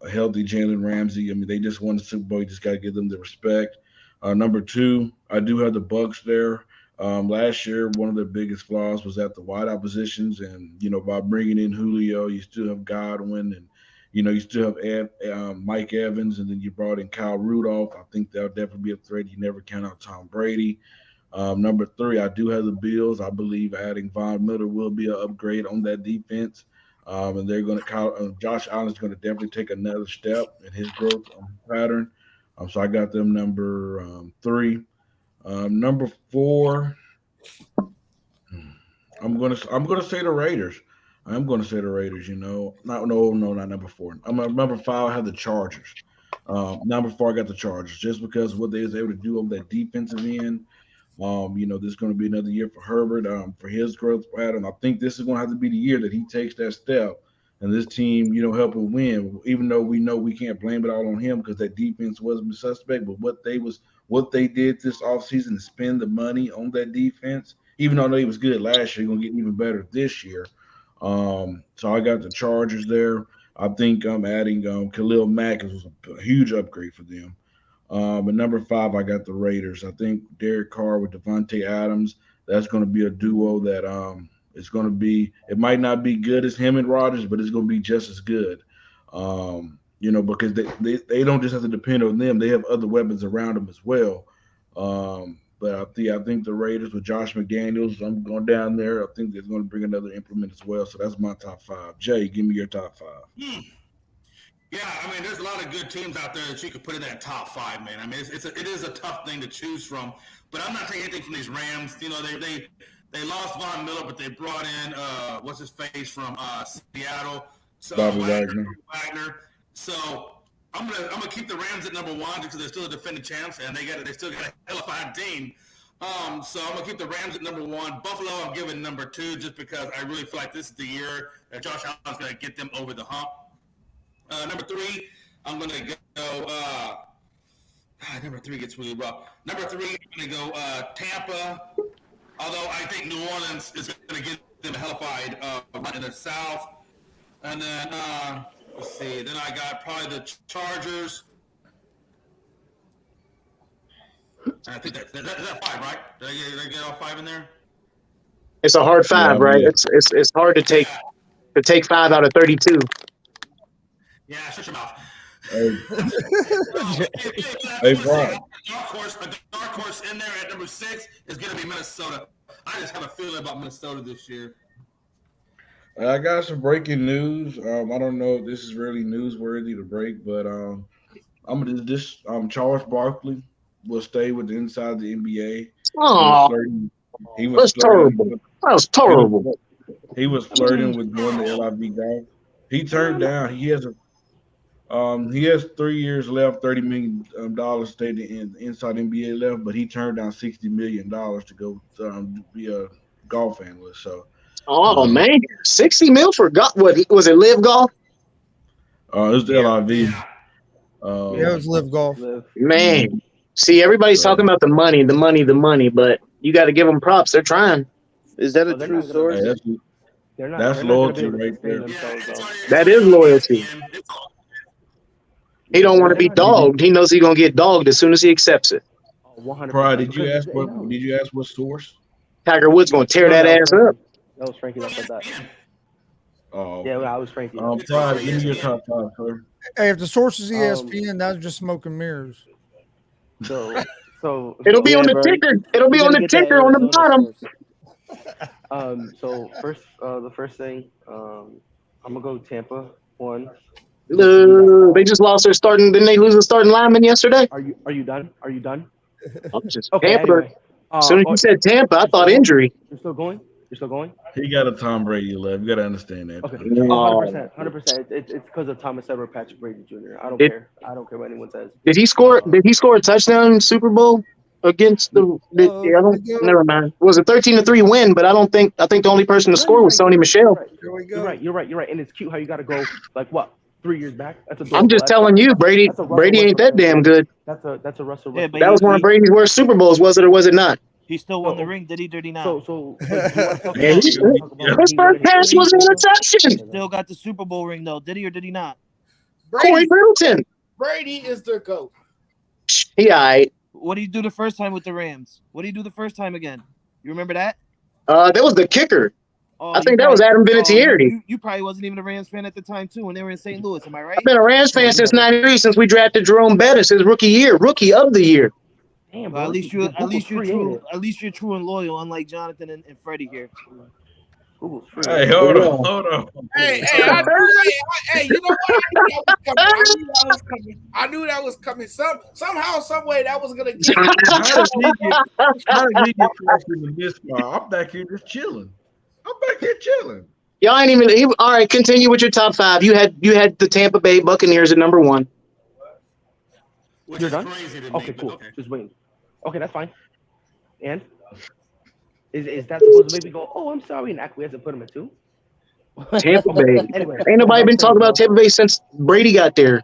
A healthy Jalen Ramsey. I mean, they just won the Super Bowl. You just got to give them the respect. Number 2, I do have the Bucks there. Last year, one of their biggest flaws was at the wideout positions, and by bringing in Julio, you still have Godwin, and you still have Mike Evans, and then you brought in Kyle Rudolph. I think that'll definitely be a threat. You never count out Tom Brady. Number 3, I do have the Bills. I believe adding Von Miller will be an upgrade on that defense. And they're going to Josh Allen's going to definitely take another step in his growth pattern. So I got them number 3. Number 4, I'm gonna say the Raiders. I'm gonna say the Raiders. Not number 4. Number 5. I have the Chargers. Number 4, I got the Chargers just because what they was able to do on that defensive end. This is going to be another year for Herbert for his growth pattern. I think this is going to have to be the year that he takes that step and this team, help him win. Even though we know we can't blame it all on him because that defense wasn't suspect, but what they did this offseason to spend the money on that defense, even though I know he was good last year, going to get even better this year. So I got the Chargers there. I think adding Khalil Mack was a huge upgrade for them. At number 5, I got the Raiders. I think Derek Carr with Devontae Adams, that's going to be a duo that it's going to be – it might not be good as him and Rodgers, but it's going to be just as good, because they don't just have to depend on them. They have other weapons around them as well. But I think the Raiders with Josh McDaniels, I'm going down there. I think they're going to bring another implement as well. So that's my top 5. Jay, give me your top 5. Yeah, I mean, there's a lot of good teams out there that you could put in that top 5, man. I mean, it is a tough thing to choose from. But I'm not taking anything from these Rams. They lost Von Miller, but they brought in what's his face from Seattle, Bobby Wagner. So I'm gonna keep the Rams at number 1 because they're still a defending champs and they still got a hellified team. So I'm gonna keep the Rams at number 1. Buffalo, I'm giving number 2 just because I really feel like this is the year that Josh Allen's gonna get them over the hump. Number 3, I'm going to go number 3 gets really rough. Number 3, I'm going to go Tampa, although I think New Orleans is going to get them hellified right in the south. And then, let's see, then I got probably the Chargers. And I think that's 5, right? Did I get all 5 in there? It's a hard 5, right? Yeah. It's hard to take 5 out of 32. Yeah, shut your mouth. Hey, Brian. A dark horse in there at number 6 is going to be Minnesota. I just have a feeling about Minnesota this year. I got some breaking news. I don't know if this is really newsworthy to break, but Charles Barkley will stay with the inside the NBA. Oh, that's terrible. That was terrible. He was flirting with going to LIV Golf. He turned down. He has 3 years left, $30 million stayed in inside NBA left, but he turned down $60 million to go be a golf analyst. So, man, $60 million for golf? What was it? Live Golf? it was the LIV. Yeah, it was Live Golf. Man, see, everybody's talking about the money, but you got to give them props. They're trying. Is that a true source? That's loyalty right there. That is loyalty. He don't want to be dogged. He knows he's gonna get dogged as soon as he accepts it. 100%. Pride, did you ask what source? Tiger Woods gonna tear that ass up. That was Frankie that said that. Oh, Yeah, well, I was Frankie. Pride, give me your top 5, sir. Hey, if the source is ESPN, that's just smoke and mirrors. So It'll be on the ticker. It'll be on the ticker on the bottom. So first, the first thing, I'm gonna go Tampa 1. They just lost their starting. Didn't they lose the starting lineman yesterday? Are you done? I'm just Okay, Tampa. anyway. As soon as you said Tampa, I thought injury. You're still going? He got a Tom Brady left. You got to understand that. Okay. 100%. It's because of Thomas Edward Patrick Brady Jr. I don't care. I don't care what anyone says. Did he score a touchdown in Super Bowl against never mind. It was a 13-3 win, but I think the only person to score was Sony Michel. You're right. And it's cute how you got to go like what? 3 years back. That's adorable. I'm just telling you, Brady ain't that damn good. That's a Russell. Yeah, Wilson. That was one of Brady's worst Super Bowls, was it or was it not? He still won the ring, did he? Did he not? His first pass was an interception. Still got the Super Bowl ring though, did he or did he not? Corey Middleton. Brady is the GOAT. He all right. What did he do the first time with the Rams? What did he do the first time again? You remember that? That was the kicker. Oh, I think that was Adam Vinatieri. You probably wasn't even a Rams fan at the time too when they were in St. Louis. Am I right? I've been a Rams fan since '93, since we drafted Jerome Bettis his rookie of the year. Damn, well, at least you're true and loyal, unlike Jonathan and Freddie here. Hey, hold on. Hey, you know what? I knew that was coming. Somehow, some way, that was gonna get. How did he get crushed in this spot? I'm back here just chilling. Y'all ain't even. All right, continue with your top 5. You had the Tampa Bay Buccaneers at number 1. You're done? Okay, cool. Okay. Just waiting. Okay, that's fine. And is that supposed to make me go, oh, I'm sorry, and acquiesce and put him at 2? Tampa Bay. Anyway, ain't nobody been talking about Tampa Bay since Brady got there.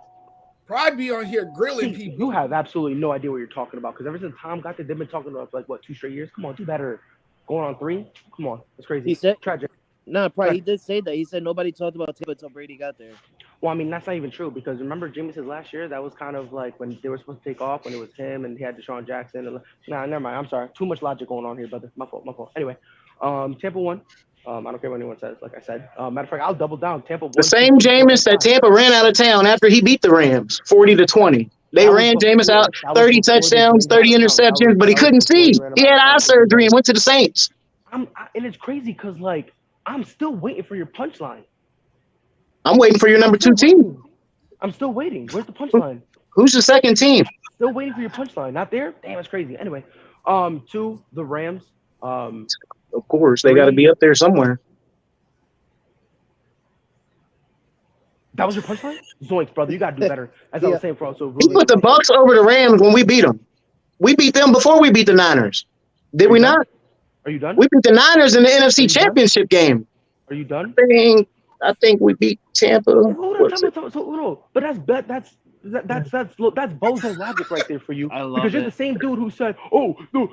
Probably be on here grilling people. You have absolutely no idea what you're talking about because ever since Tom got there, they've been talking about like 2 straight years. Come on, do better. Going on 3? Come on, that's crazy. He said tragic. No, probably he did say that. He said nobody talked about Tampa until Brady got there. Well, I mean, that's not even true because remember Jameis's last year? That was kind of like when they were supposed to take off when it was him and he had Deshaun Jackson. And, never mind. I'm sorry. Too much logic going on here, brother. My fault. Anyway, Tampa 1. I don't care what anyone says, like I said. Matter of fact, I'll double down. Tampa 1. The same Jameis that Tampa ran out of town after he beat the Rams 40-20. They ran Jameis out 30 touchdowns, 30 interceptions, but he couldn't see. He had eye surgery and went to the Saints. And it's crazy because, like, I'm still waiting for your punchline. I'm waiting for your number 2 team. I'm still waiting. Where's the punchline? Who's the second team? Still waiting for your punchline. Not there? Damn, it's crazy. Anyway, 2, the Rams. Of course, they got to be up there somewhere. That was your punchline? Zoinks, brother. You got to do better. As I was saying, bro. So he put the Bucs over the Rams when we beat them. We beat them before we beat the Niners. Did we not? Are you done? We beat the Niners in the NFC Championship game. Are you done? I think we beat Tampa. Hold on. But that's bozo logic right there for you. I love because you're the same dude who said, "Oh, the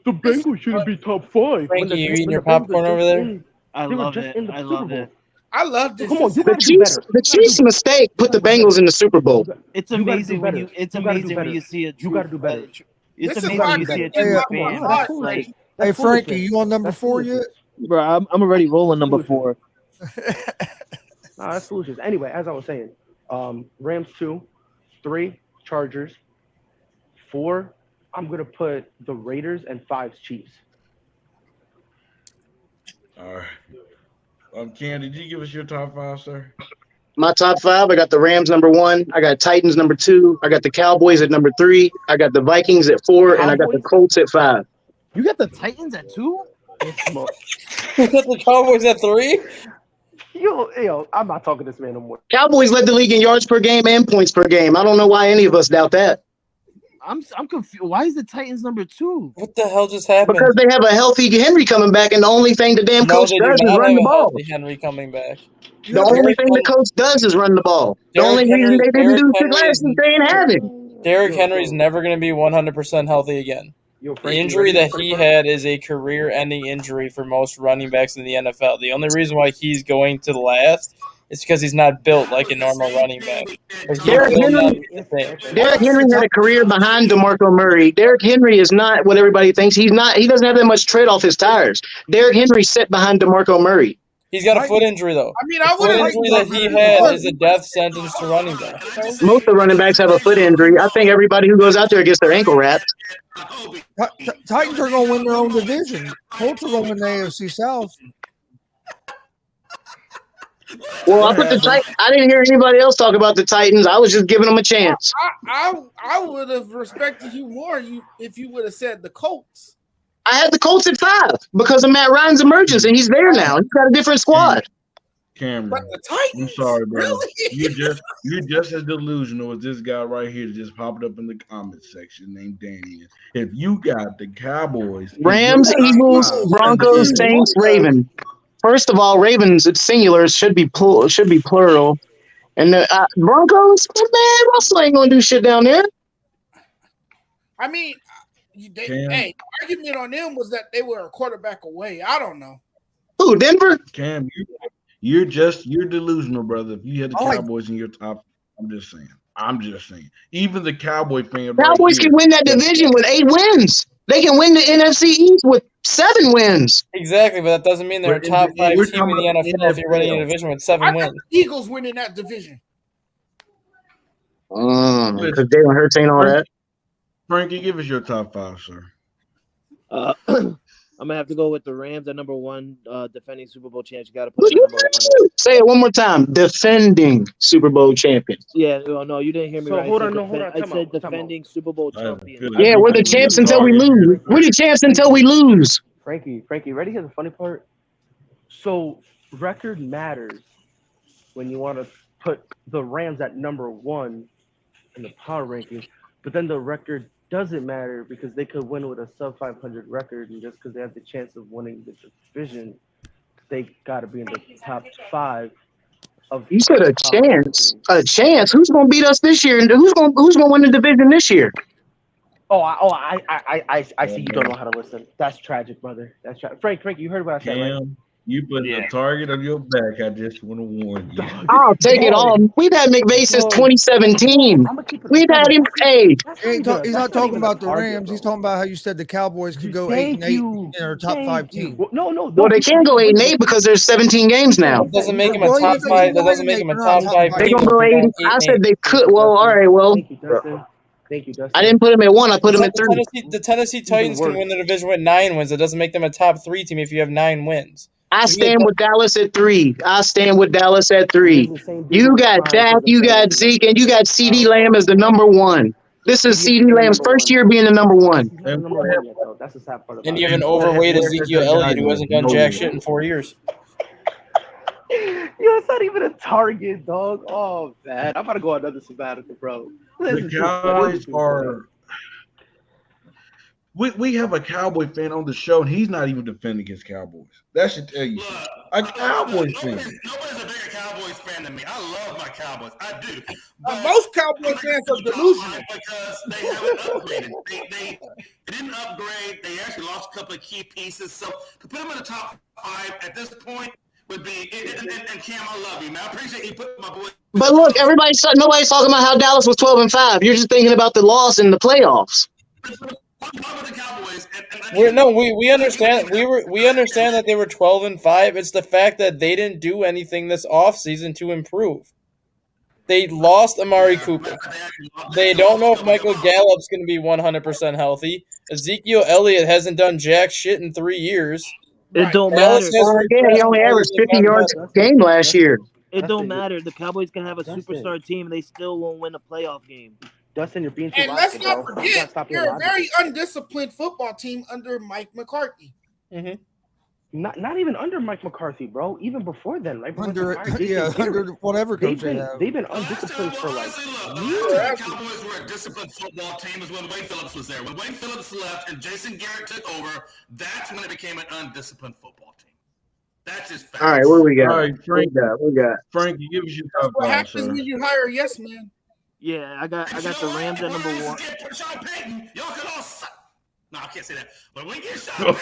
Bengals shouldn't be top 5." Frankie, you eating your popcorn over there? I They were love just it. in the I Super love Bowl. it. I love this. Come on, you The gotta do Chiefs, better. the Chiefs' mistake put the Bengals in the Super Bowl. It's You gotta do amazing when better. you. It's You gotta do amazing when better. you see a You true. gotta do better. It's This is amazing why when you I see a couldn't true get my Come on, fan. no, that's heart, foolish. Frankie. That's Hey, foolish, Frankie, man. you on number That's 4 foolish. yet? Bro, I'm already rolling number 4. Nah, that's foolishness. Anyway, as I was saying, Rams 2, 3 Chargers, 4. I'm gonna put the Raiders and 5 Chiefs. All right. Ken, did you give us your top 5, sir? My top 5, I got the Rams number 1, I got Titans number 2, I got the Cowboys at number 3, I got the Vikings at 4, and I got the Colts at 5. You got the Titans at 2? You got the Cowboys at 3? Yo, I'm not talking to this man no more. Cowboys led the league in yards per game and points per game. I don't know why any of us doubt that. I'm confused. Why is the Titans number 2? What the hell just happened? Because they have a healthy Henry coming back, and the only thing the damn No, coach they do does is not run have the a ball. healthy Henry coming back. The only thing the coach does is run the ball. The Derrick only reason Henry- they didn't Derrick do it Henry last is- week, they didn't have it. Derrick Henry's never going to be 100% healthy again. Yo, The Frankie, injury ready? that he had is a career-ending injury for most running backs in the NFL. The only reason why he's going to last is because he's not built like a normal running back. But he Derrick will not Henry, be the same. Derrick Henry had a career behind DeMarco Murray. Derrick Henry is not what everybody thinks. He's not. He doesn't have that much tread off his tires. Derrick Henry sat behind DeMarco Murray. He's got a foot injury, though. I mean, The I foot would injury that he had is a death sentence to running back. Most of the running backs have a foot injury. I think everybody who goes out there gets their ankle wrapped. Titans are going to win their own division. Colts are going to win the AFC South. Well, I put the Titans. I didn't hear anybody else talk about the Titans. I was just giving them a chance. I would have respected you more if you would have said the Colts. I had the Colts at 5 because of Matt Ryan's emergence, and he's there now. He's got a different squad. Cameron, But the Titans, I'm sorry, bro. really? You're just as delusional as this guy right here that just popped up in the comments section named Daniel. If you got the Cowboys, Rams, Eagles, Broncos, Saints, Raven. First of all, Ravens, it's singular. It should be plural. And the Broncos, man, Russell ain't gonna do shit down there. I mean, the argument on them was that they were a quarterback away. I don't know. Who, Denver? Cam, you're delusional, brother. If you had the Cowboys in your top, I'm just saying. Even the Cowboy fan, Cowboys can win that division with 8 wins. They can win the NFC East with 7 wins. Exactly, but that doesn't mean they're a top 5 team in the NFL if you're winning a division with 7 wins. The Eagles winning that division. Because Jalen Hurts ain't all that. Frankie, give us your top 5, sir. I'm gonna have to go with the Rams at number 1, defending Super Bowl champs. You got to put it at number 1. Say it one more time. Defending Super Bowl champions. Yeah, no, you didn't hear me So right. hold I on, said no, hold on. I Time said out, time out. defending Super Bowl champions. Yeah, we're the champs until we lose. We're the champs until we lose. Frankie, ready? Here's the funny part. So record matters when you want to put the Rams at number 1 in the power rankings, but then the record doesn't matter because they could win with a sub 500 record, and just because they have the chance of winning the division, they got to be in the top 5. You said a chance. A chance. Who's gonna beat us this year? And who's gonna win the division this year? I see you don't know how to listen. That's tragic, brother. That's tragic. Frank, you heard what I said, right? Cam, you put the target on your back. I just want to warn you. I'll take it all. We've had McVay since 2017. We've had him paid. He's not talking about the Rams. He's talking about how you said the Cowboys could go 8-8 in our top 5 team. No. Well, they can't go 8-8 because there's 17 games now. That doesn't make him a top 5. That doesn't make him a top 5 They team. gonna go 8. I said they could. Well, all right. Well, Thank you, Dustin. I didn't put him at 1. I put him at 3. The Tennessee Titans can win the division with 9 wins. It doesn't make them a top 3 team if you have 9 wins. I stand with Dallas at 3. You got Dak, you got Zeke, and you got CD Lamb as the number 1. This is CD Lamb's first year being the number 1. That's the sad part. And you have an overweight Ezekiel Elliott who hasn't done jack shit in 4 years. Yo, it's not even a target, dog. Oh, man. I'm about to go on another sabbatical, bro. The Cowboys are. We have a Cowboy fan on the show, and he's not even defending his Cowboys. That should tell you something. A Cowboys fan. Nobody's a bigger Cowboys fan than me. I love my Cowboys. I do. Most Cowboy fans are delusional because they haven't upgraded. They didn't upgrade. They actually lost a couple of key pieces. So to put them in the top 5 at this point would be. And Cam, I love you, man. I appreciate you putting my boy. But look, nobody's talking about how Dallas was 12-5. You're just thinking about the loss in the playoffs. We understand. We understand that they were 12-5. It's the fact that they didn't do anything this offseason to improve. They lost Amari Cooper. They don't know if Michael Gallup's going to be 100% healthy. Ezekiel Elliott hasn't done jack shit in 3 years. It don't matter. Again, he only averaged 50 yards a game last year. It don't matter. The Cowboys can have a superstar team and they still won't win a playoff game. Dustin, you're being too And let's not forget, you're a very undisciplined football team under Mike McCarthy. Mm-hmm. Not even under Mike McCarthy, bro. Even before then, right? Under whatever coach they've been undisciplined for like years. The Cowboys were a disciplined football team is when Wayne Phillips was there. When Wayne Phillips left and Jason Garrett took over, that's when it became an undisciplined football team. That's just fact. All right, what we got? All right, Frank, we got. Frankie, give us your top What 5, happens sir. when you hire a yes man? Yeah, I got the Rams at number 1. Sean Payton, y'all could all suck. No, I can't say that. But when you get Sean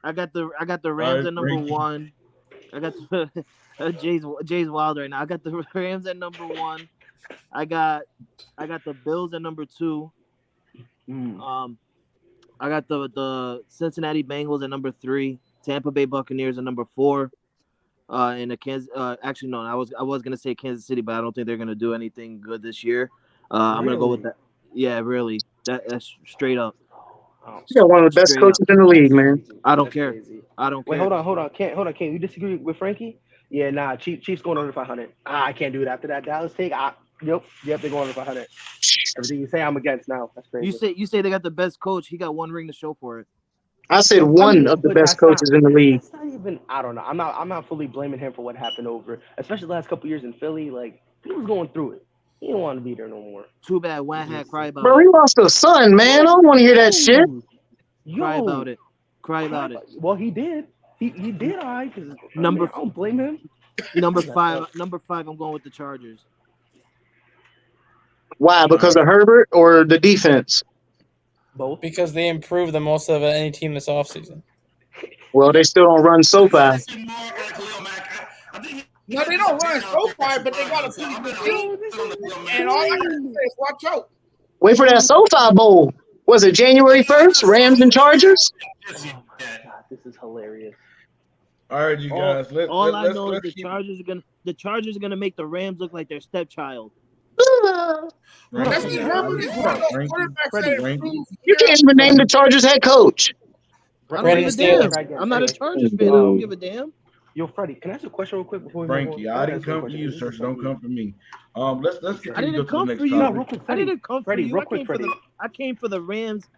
I got the Rams at number 1. I got the Jay's wild right now. I got the Rams at number 1. I got the Bills at number 2. I got the Cincinnati Bengals at number 3. Tampa Bay Buccaneers at number 4. And the Kansas. Actually, no. I was gonna say Kansas City, but I don't think they're gonna do anything good this year. I'm gonna go with that. Yeah, really. That's straight up. You got one of the best coaches in the league, man. I don't care. I don't care. Wait, hold on. Can't you disagree with Frankie? Yeah, nah. Chiefs going under 500. I can't do it after that Dallas take. Yep, they're going under 500. Everything you say, I'm against now. That's crazy. You say they got the best coach. He got one ring to show for it. I said one of the best coaches in the league. It's not even. I don't know. I'm not fully blaming him for what happened over, especially the last couple years in Philly. Like he was going through it. He didn't want to be there no more. Too bad. Why had cry about Bro, it. he lost a son, man. I don't want to hear that shit. Cry about it. Cry about it. Well, he did. He did. All right. I don't blame him. Number 5. I'm going with the Chargers. Why? Because of Herbert or the defense? Both. Because they improved the most of any team this offseason. Well, they still don't run so fast. No, they don't run so far, but they got a pretty good team. And all I got to say is watch out. Wait for that SoFi Bowl. Was it January 1st? Rams and Chargers? Oh my God, this is hilarious. All right, you guys. All I know is the Chargers are gonna make the Rams look like their stepchild. That's what Herbert is one of those quarterbacks that improves. You can't even name the Chargers head coach. I don't give a damn. I'm not a Chargers fan. I don't give a damn. Yo, Freddie, can I ask you a question real quick before we Frankie, I didn't come for you, sir. So don't come for me. Let's I didn't come for you. I didn't come for you. I came for the Rams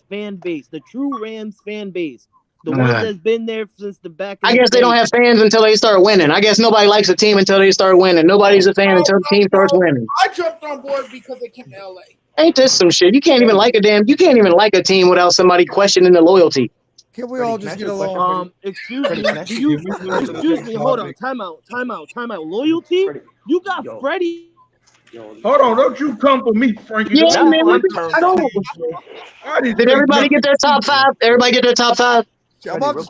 fan base, the true Rams fan base. The one that's been there since the back. I guess they don't have fans until they start winning. I guess nobody likes a team until they start winning. Nobody's a fan until the team starts winning. I jumped on board because they came to LA. Ain't this some shit? You can't even like a team without somebody questioning the loyalty. Can we all just get along? Excuse me. Hold on. Time out. Loyalty? You got Freddie. Hold on, don't you come for me, Frankie. Yeah, man. I don't. Did everybody get their top 5? Everybody get their top 5? I'm about to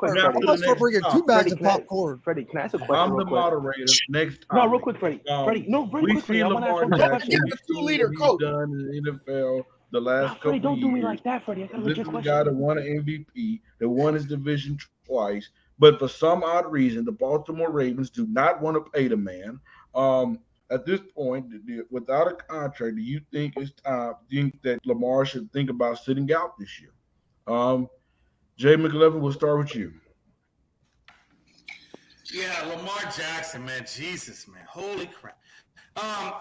start bringing 2 bags of popcorn. Freddie, can I ask a question? I'm the moderator. Next No, real quick, Freddie. Freddie, no, very we quickly. see I want to ask Lamar one Jackson. question. Get the 2-liter coach. Done in the NFL the last couple Freddie, don't do years. me like that, Freddie. I got a This legit is the question. guy that won an MVP, that won his division twice, but for some odd reason, the Baltimore Ravens do not want to pay the man. At this point, without a contract, do you think it's time? Do you think that Lamar should think about sitting out this year? Jay McLevin, we'll start with you. Yeah, Lamar Jackson, man, Jesus, man, holy crap.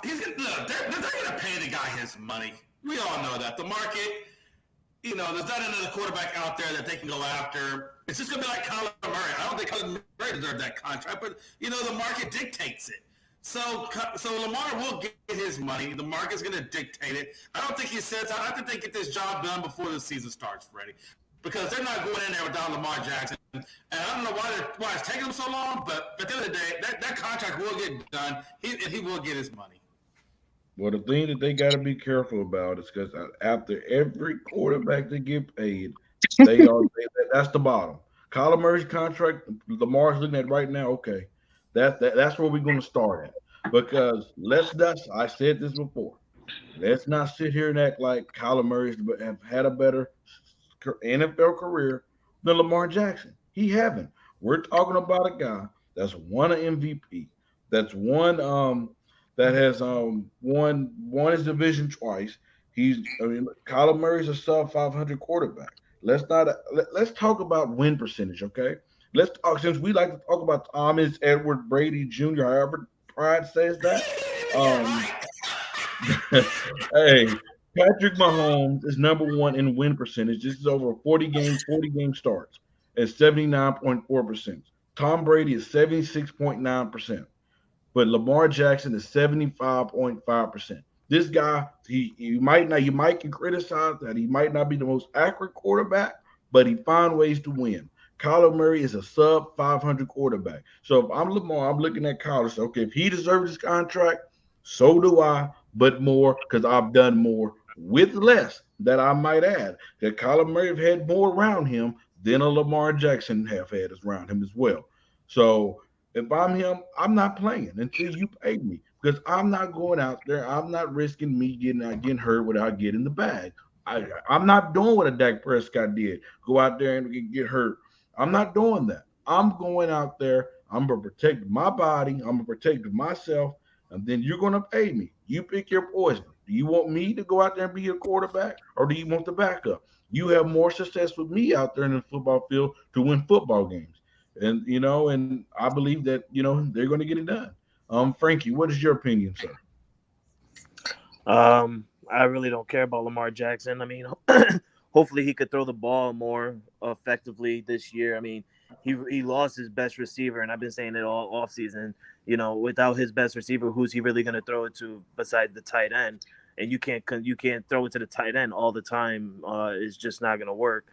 They're gonna pay the guy his money. We all know that. The market, there's not another quarterback out there that they can go after. It's just gonna be like Kyler Murray. I don't think Kyler Murray deserves that contract, but the market dictates it. So Lamar will get his money. The market's gonna dictate it. I don't think he sits out. I think they get this job done before the season starts, Freddie. because they're not going in there without Lamar Jackson. And I don't know why it's taking them so long, but at the end of the day, that contract will get done. He will get his money. Well, the thing that they got to be careful about is because after every quarterback they get paid, that's the bottom. Kyler Murray's contract, Lamar's looking at right now. Okay, that's where we're going to start at. Because I said this before. Let's not sit here and act like Kyler Murray's have had a better NFL career than Lamar Jackson. He haven't. We're talking about a guy that's won an MVP, that's won that has won his division twice. Kyler Murray's a sub 500 quarterback. Let's talk about win percentage, okay? Let's talk, since we like to talk about Thomas Edward Brady Jr., however pride says that. Hey, Patrick Mahomes is number one in win percentage. This is over 40 game starts at 79.4%. Tom Brady is 76.9%. But Lamar Jackson is 75.5%. This guy, you might can criticize that he might not be the most accurate quarterback, but he finds ways to win. Kyler Murray is a sub 500 quarterback. So if I'm Lamar, I'm looking at Kyler. So, okay, if he deserves his contract, so do I, but more because I've done more with less, that I might add. That Kyler Murray have had more around him than a Lamar Jackson have had around him as well. So if I'm him, I'm not playing until you pay me, because I'm not going out there. I'm not risking me getting hurt without getting the bag. I'm not doing what a Dak Prescott did, go out there and get hurt. I'm not doing that. I'm going out there. I'm going to protect my body. I'm going to protect myself, and then you're going to pay me. You pick your poison. Do you want me to go out there and be a quarterback, or do you want the backup? You have more success with me out there in the football field to win football games. And, and I believe that, they're going to get it done. Frankie, what is your opinion, sir? I really don't care about Lamar Jackson. I mean, hopefully he could throw the ball more effectively this year. I mean, he lost his best receiver, and I've been saying it all offseason. Without his best receiver, who's he really going to throw it to besides the tight end? And you can't throw it to the tight end all the time. It's just not going to work.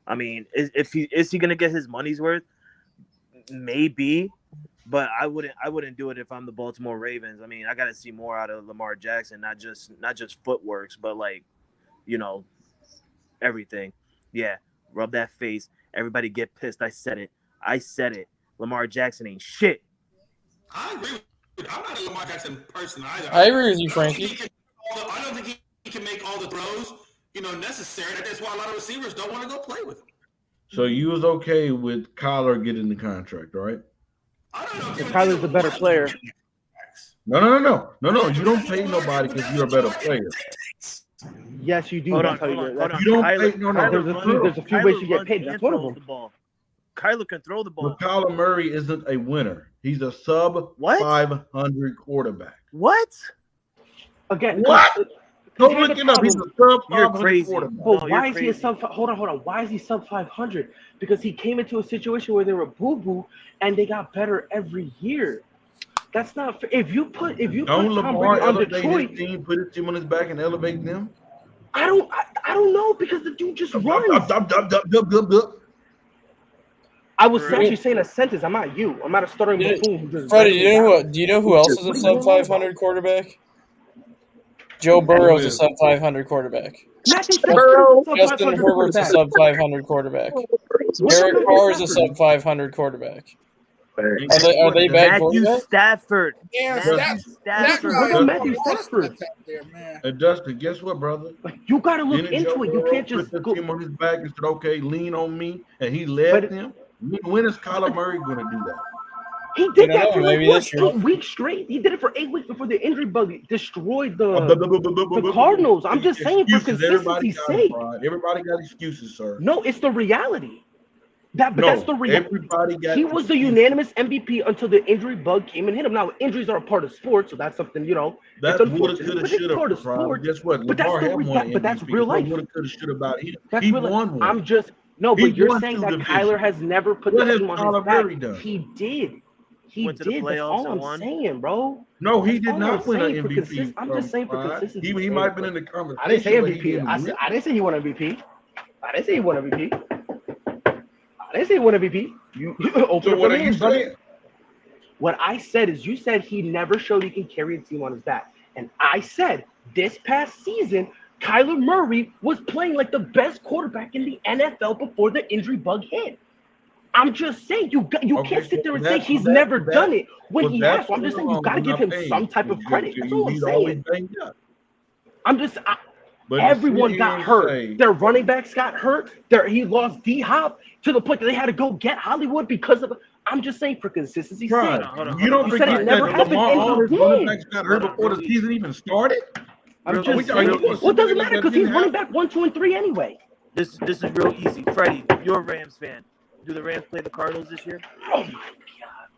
I mean, is he going to get his money's worth? Maybe, but I wouldn't do it if I'm the Baltimore Ravens. I mean, I got to see more out of Lamar Jackson, not just footworks, but everything. Yeah, rub that face. Everybody get pissed. I said it. Lamar Jackson ain't shit. I agree with you. I'm not a Lamar Jackson person either. I agree with you, Frankie. I don't think he can make all the throws, necessary. That's why a lot of receivers don't want to go play with him. So you was okay with Kyler getting the contract, right? I don't know. Kyler's a better player. No. You don't pay nobody because you're a better player. Yes, you do. Hold on. You don't pay. There's a few ways you get paid. That's one of them. Kyler can throw the ball. But Kyler Murray isn't a winner. He's a sub 500 quarterback. What? Again, what? Go look it up. He's a sub 500 quarterback. But why is he a sub? Hold on. Why is he sub 500? Because he came into a situation where they were boo-boo and they got better every year. That's not fair. If you put Tom Lamar Brady on Detroit, his team, put his team on his back and elevate them. I don't know, because the dude just runs. I was actually saying a sentence. I'm not you. I'm not a stuttering buffoon who just. Freddie, do you know who else is a sub 500 quarterback? Joe Burrow's a sub 500 quarterback. Justin Herbert's a sub 500 quarterback. Derek Carr is a sub 500 quarterback. Are they bad quarterbacks? Stafford. Yeah, Matthew Stafford. And Dustin, guess what, brother? You got to look into it. You can't just put the team on his back and said, "Okay, lean on me," and he left him. When is Kyler Murray going to do that? He did that for 8 weeks straight. He did it for 8 weeks before the injury bug destroyed the Cardinals. I'm just saying for consistency's sake. Everybody got excuses, sir. No, it's the reality. That's the reality. He was the unanimous MVP until the injury bug came and hit him. Now, injuries are a part of sports, so that's something, That's woulda, coulda, shoulda. Guess what? But that's real life. Woulda, coulda, shoulda about it. He won one. But you're saying that Kyler has never put the team on his back. Done? He did. He did. That's all I'm saying, bro. No, he did not win an MVP. I'm just saying for consistency. He might have been in the conversation. I didn't say MVP. I didn't say he won MVP. I didn't say he won MVP. I didn't say he won MVP. You, Open so up what the are you names, brother. saying? What I said is you said he never showed he can carry a team on his back. And I said this past season, Kyler Murray was playing like the best quarterback in the NFL before the injury bug hit. I'm just saying you can't sit there and say he's never done it when he has. So I'm just saying you got to give him some type of credit. That's all I'm saying. Everyone got hurt. Their running backs got hurt. He lost D-Hop to the point that they had to go get Hollywood because of. I'm just saying for consistency's sake. You don't think that Lamar Allen's running backs got hurt before the season even started? I'm just saying. Well, it doesn't matter because he's running back 1, 2, and 3 anyway. This is real easy. Freddie, you're a Rams fan. Do the Rams play the Cardinals this year? Oh my God!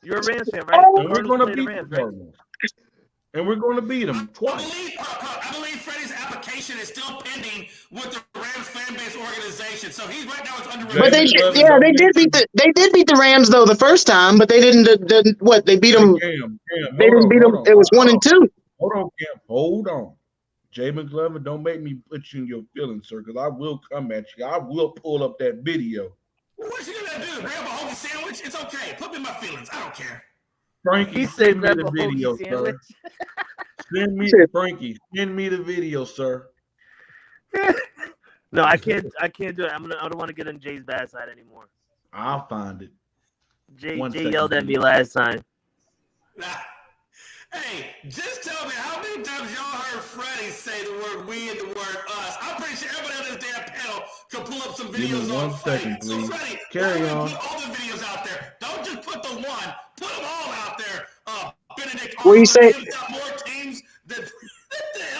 You're a Rams fan, right? And we're going to beat the Cardinals. And we're going to beat them twice. I believe Freddie's application is still pending with the Rams fan base organization. So he's right now it's under. But they did beat the Rams though the first time, but they didn't what they beat them. They didn't beat them. It was 1 and 2. Hold on, Cam. Hold on. Jay McLovin, don't make me put you in your feelings, sir, because I will come at you. I will pull up that video. What's you gonna do? Grab a hoagie sandwich? It's okay. Put me in my feelings. I don't care. Frankie, send me the video, sir. Send me the video, sir. No, I can't do it. I don't want to get on Jay's bad side anymore. I'll find it. Jay yelled at me last time. Hey, just tell me how many times y'all heard Freddie say the word "we" and the word "us." I'm pretty sure everybody on this damn panel can pull up some videos. Give me 1 second, please. So Freddie, carry on. Put all the videos out there. Don't just put the one. Put them all out there. Benedict. What do you say? More teams than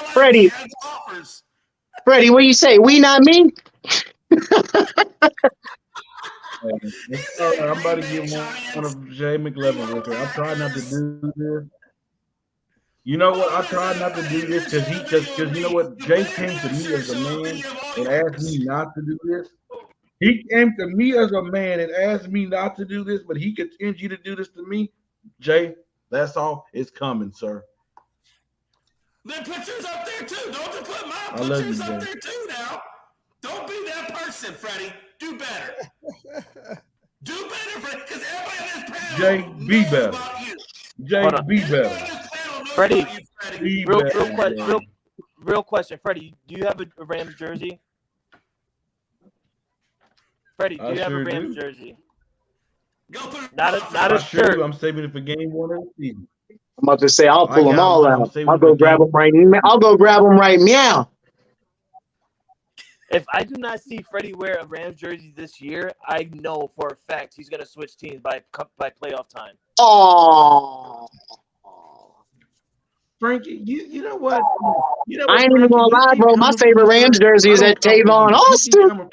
Freddie. Offers. Freddie, what do you say? We, not me. I'm about to get one of Jay McLevin with her. I'm trying not to do this. You know what? I tried not to do this because you know what? Jay came to me as a man and asked me not to do this. He came to me as a man and asked me not to do this, but he continues you to do this to me. Jay, that's all. It's coming, sir. Then put yours up there too. Don't just put mine. I Put love yours you, up Jay. there too now. Don't be that person, Freddie. Do better. Do better, Freddie, because everybody on this panel Jay, be better. about you. Jay, be better. Freddie, Be real question. Freddie, do you have a Rams jersey? Freddie, do you have a Rams jersey? Not a shirt. I'm saving it for game 1 of the season. I'm about to say I'll pull them all out. I'll go grab them right now. I'll go grab them right now. If I do not see Freddie wear a Rams jersey this year, I know for a fact he's going to switch teams by playoff time. Oh, Frankie, you know what? I ain't even gonna lie, bro. My favorite Rams jersey is at Tavon Austin.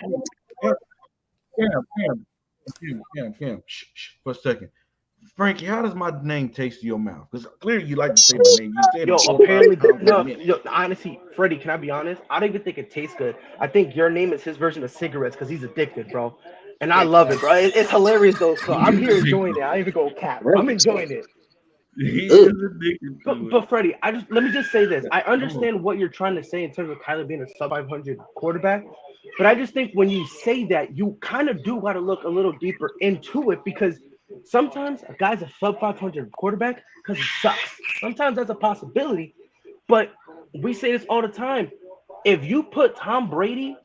Cam, shh, for a second. Frankie, how does my name taste to your mouth? Because clearly you like to say my name. You said apparently, honestly, Freddie, can I be honest? I don't even think it tastes good. I think your name is his version of cigarettes because he's addicted, bro. And I love it, bro. It's hilarious, though. So I'm here enjoying it. I even go cap. I'm enjoying it. He is addicted to but Freddie, let me just say this. I understand what you're trying to say in terms of Kyler being a sub-500 quarterback, but I just think when you say that, you kind of do got to look a little deeper into it because sometimes a guy's a sub-500 quarterback because he sucks. Sometimes that's a possibility, but we say this all the time. If you put Tom Brady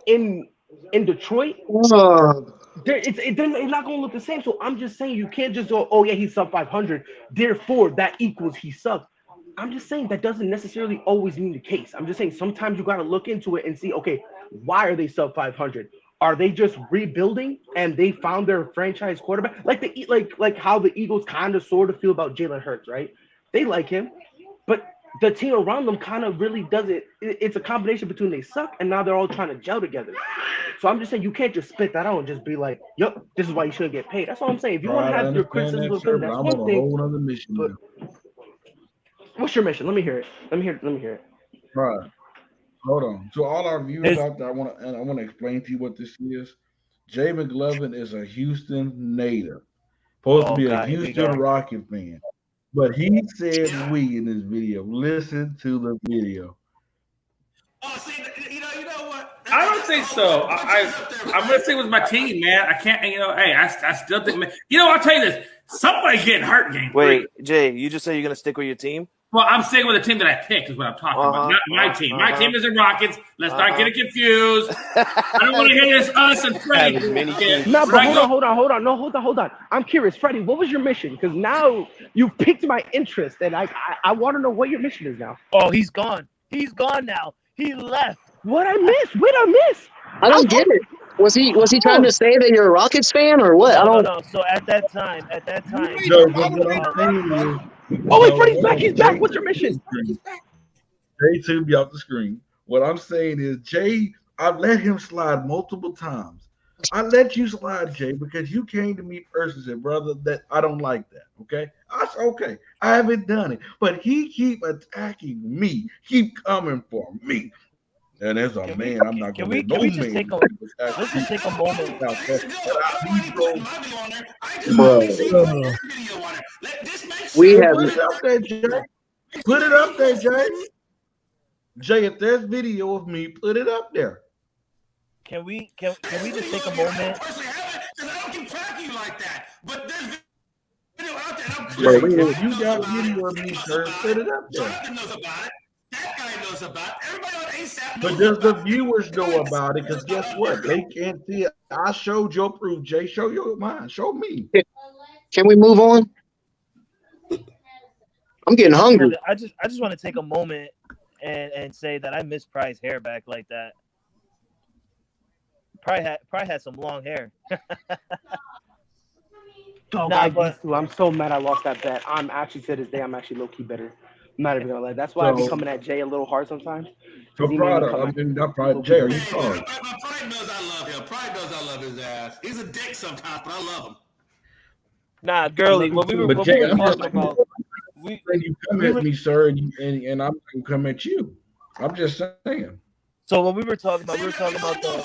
in Detroit, they're not going to look the same. So I'm just saying you can't just go, oh, yeah, he's sub-500. Therefore, that equals he sucked. I'm just saying that doesn't necessarily always mean the case. I'm just saying sometimes you got to look into it and see, okay, why are they sub-500? Are they just rebuilding and they found their franchise quarterback? Like how the Eagles kind of sort of feel about Jalen Hurts, right? They like him, but the team around them kind of really does it. It's a combination between they suck and now they're all trying to gel together. So I'm just saying you can't just spit that out and just be like, "Yep, this is why you shouldn't get paid." That's all I'm saying. If you want to have your criticism of him, that's one thing. But what's your mission? Let me hear it. Let me hear it. Right. Hold on. To all our viewers out there, I want to explain to you what this is. Jay McLovin is a Houston native, supposed to be a Houston Rocket fan, but he said "we" in this video. Listen to the video. Oh, see, you know what? I don't think so. I'm going to stick with my team, man. I can't, hey, I still think, man. I'll tell you this. Somebody's getting hurt game 3. Wait, Jay, you just said you're going to stick with your team? Well, I'm sticking with the team that I picked is what I'm talking about, not my team. My team is the Rockets. Let's not get it confused. I don't want to hear this us and Freddie. No, but hold on. No, hold on. I'm curious, Freddie, what was your mission? Because now you've piqued my interest, and I want to know what your mission is now. Oh, he's gone. He's gone now. He left. What I missed? What I miss? I don't get it. Was he trying to say that you're a Rockets fan or what? No. So at that time. Oh wait, Freddie's back. He's back. What's your mission? Jay should be off the screen. What I'm saying is, Jay, I've let him slide multiple times. I let you slide, Jay, because you came to me first and said, brother, that I don't like that. Okay. I said, okay, I haven't done it. But he keep attacking me, keep coming for me. And as a man, I'm not going to let no man. Let's just take a moment. We have put it up there, Jay. Put it up there, Jay. Jay, if there's video of me, put it up there. Can we just take a moment? I don't keep tracking you like that. But there's video out there. If you got video of me, sir, put it up there. Jonathan knows about it. That guy knows about it. Everybody on ASAP. But does the viewers know about it? Because guess what? They can't see it. I showed your proof, Jay. Show your mine. Show me. Can we move on? I'm getting hungry. I just want to take a moment and say that I miss Pry's hair back like that. Pry had some long hair. I'm so mad I lost that bet. I'm actually, to this day, I'm actually low-key better. I'm not even gonna lie. That's why I be coming at Jay a little hard sometimes. So not Pride. Jay, are you sorry? My Pride knows I love him. Pride knows I love his ass. He's a dick sometimes, but I love him. Nah, girly. What we were talking about. You come at me, sir, and I'm gonna come at you. I'm just saying. So what we were talking about, the.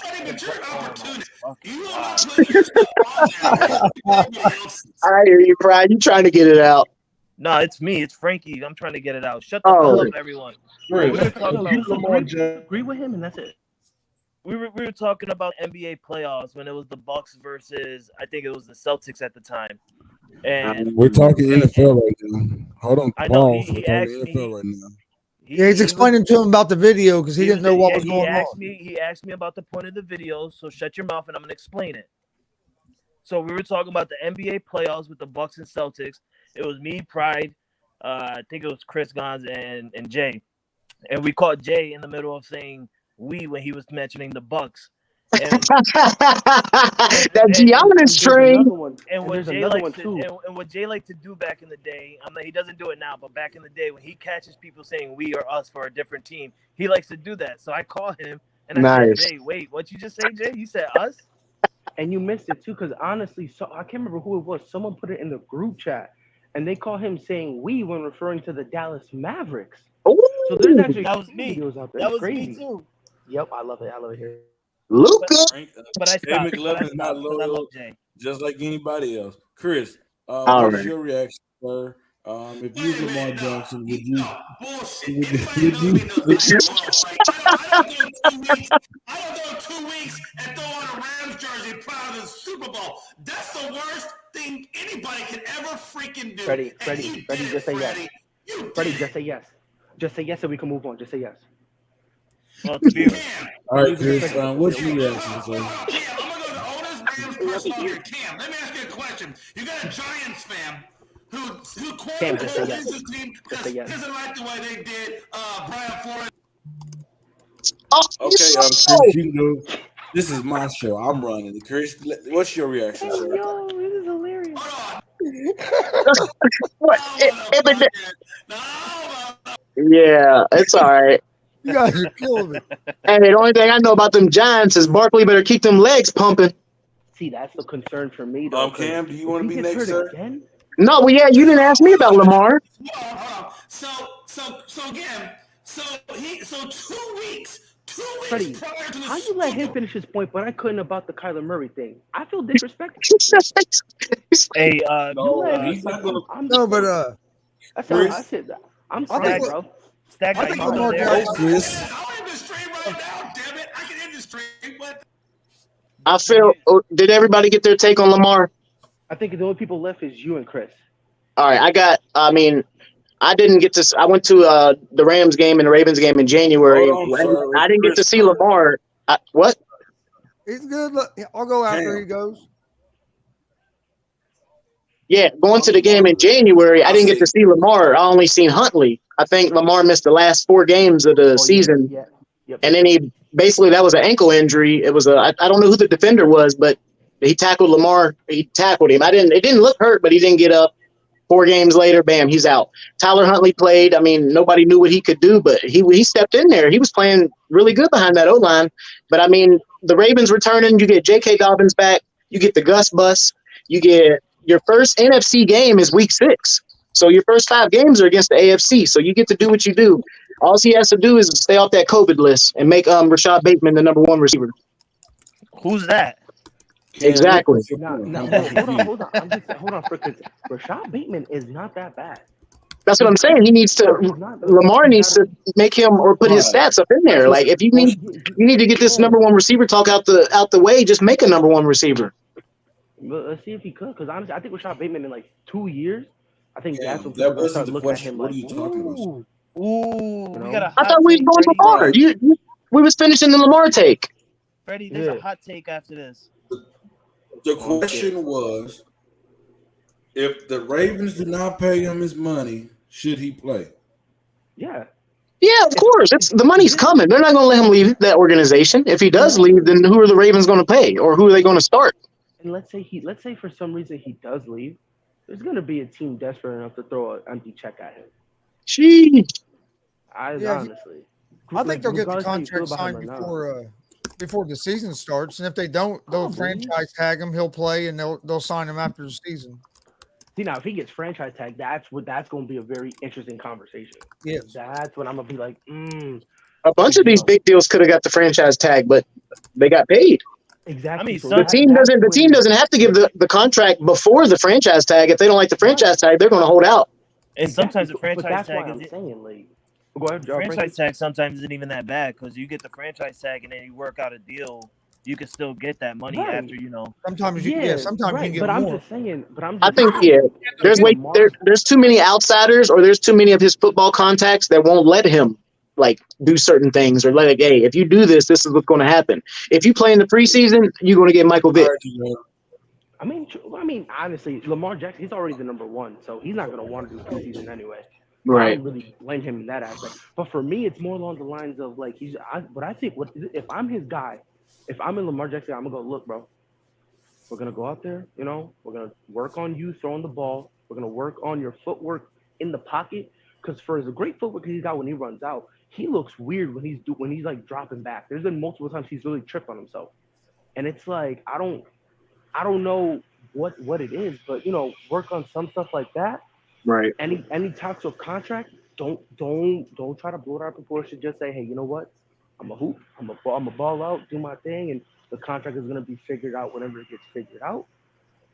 I hear you, Pride. You trying to get it out? No, it's me. It's Frankie. I'm trying to get it out. Shut the hell up, everyone. Agree with him, and that's it. We were talking about NBA playoffs when it was the Bucks versus, I think it was the Celtics at the time. And we're talking NFL right now. Hold on, I know he asked me right now. He's explaining to him about the video because he didn't know what was going on. He asked me about the point of the video, so shut your mouth and I'm going to explain it. So we were talking about the NBA playoffs with the Bucks and Celtics. It was me, Pride, I think it was Chris Gons and Jay. And we caught Jay in the middle of saying we when he was mentioning the Bucks. And, that Giannis train. And what Jay liked to do back in the day, he doesn't do it now, but back in the day when he catches people saying we or us for a different team, he likes to do that. So I call him and I said, Jay, wait, what'd you just say, Jay? You said us? And you missed it too, because honestly, so I can't remember who it was. Someone put it in the group chat, and they call him saying we when referring to the Dallas Mavericks. Ooh, so there's actually that was me. Videos out there. That was crazy. Me too. Yep, I love it here. Luka. But I stopped. McLovin is not loyal, just like anybody else. Chris, what's right. Your reaction, sir? If you were Lamar Jackson, would you? I don't go 2 weeks and throw on a Rams jersey proud of the Super Bowl. That's the worst thing anybody can ever freaking do. Freddie, just say yes. Freddie, just say yes. Just say yes so we can move on. Just say yes. All right, Chris, what's your reaction, sir? Cam, I'm going to go to the oldest Rams person on here. Cam, let me ask you a question. You got a Giants fan who quote-unquote his team because he doesn't like the way they did Brian Flores. Okay, Chris, you know, this is my show. I'm running it. Chris, what's your reaction, sir? Yo, this is hilarious. Yeah, it's all right. You guys are killing me. Hey, the only thing I know about them Giants is Barkley better keep them legs pumping. See, that's the concern for me, though. Cam, do you want to be next, sir? Again? No, well, yeah, you didn't ask me about Lamar. So again, so 2 weeks. 2 weeks Freddie, prior to the how you let him finish his point, but I couldn't about the Kyler Murray thing? I feel disrespected. Hey, that's how I said that. I'm sorry, bro. Stack, I think Lamar Jackson. Chris. now, damn it. I can end the stream, but I feel. Did everybody get their take on Lamar? I think the only people left is you and Chris. All right, I didn't get to. I went to the Rams game and the Ravens game in January. I didn't get to see Lamar. What? He's good. I'll go after he goes. Yeah, going to the game in January, I didn't get to see Lamar. I only seen Huntley. I think Lamar missed the last 4 games of the season. Yeah. Yep. And then he basically, that was an ankle injury. It was I don't know who the defender was, but he tackled Lamar. He tackled him. It didn't look hurt, but he didn't get up. 4 games later, bam, he's out. Tyler Huntley played. I mean, nobody knew what he could do, but he stepped in there. He was playing really good behind that O-line. But, I mean, the Ravens returning, you get J.K. Dobbins back, you get the Gus Bus, you get your first NFC game is week 6. So your first 5 games are against the AFC. So you get to do what you do. All he has to do is stay off that COVID list and make Rashad Bateman the number 1 receiver. Who's that? Exactly. Hold on, because Rashad Bateman is not that bad. That's what I'm saying. He needs to. Lamar needs to make him or put his stats up in there. Like if you need to get this number 1 receiver talk out the way, just make a number 1 receiver. But let's see if he could, because honestly, I think Rashad Bateman in like 2 years, I think that's when that people wasn't start the looking at question. him What like, are you talking about? We got a I hot thought we was take, going to Freddie. Lamar. We was finishing the Lamar take. Freddie, there's a hot take after this. The question was, if the Ravens do not pay him his money, should he play? Yeah. Yeah, of course. The money's coming. They're not going to let him leave that organization. If he does leave, then who are the Ravens going to pay, or who are they going to start? And let's say for some reason he does leave, there's going to be a team desperate enough to throw an empty check at him. Jeez. Honestly. I think they'll get the Regardless how you feel contract about signed him or not. before the season starts, and if they don't, they'll franchise tag him. He'll play, and they'll sign him after the season. See, now if he gets franchise tag, that's going to be a very interesting conversation. Yes. That's when I'm going to be like, A bunch of these big deals could have got the franchise tag, but they got paid. Exactly. The team doesn't have to give the contract before the franchise tag. If they don't like the franchise tag, they're going to hold out. And sometimes the But franchise that's tag why I'm is saying, like, go ahead, Joe. franchise tag sometimes isn't even that bad because you get the franchise tag and then you work out a deal. You can still get that money Right. after Sometimes you right, get but more. I'm just saying. I think there's too many outsiders, or there's too many of his football contacts that won't let him like do certain things, or like, hey, if you do this, this is what's going to happen. If you play in the preseason, you're going to get Michael Vick. I mean, honestly, Lamar Jackson, he's already the number 1, so he's not going to want to do preseason anyway. Right. I don't really blame him in that aspect. But for me, it's more along the lines of like if I'm his guy, if I'm in Lamar Jackson, I'm gonna go, look, bro, we're gonna go out there, we're gonna work on you throwing the ball. We're gonna work on your footwork in the pocket, because for as a great footwork he's got when he runs out, he looks weird when he's like dropping back. There's been multiple times he's really tripped on himself, and it's like I don't know what it is, but work on some stuff like that. Right. Any types of contract, don't try to blow it out of proportion. Just say, hey, you know what? I'm a hoop. I'm a ball out, do my thing, and the contract is gonna be figured out whenever it gets figured out.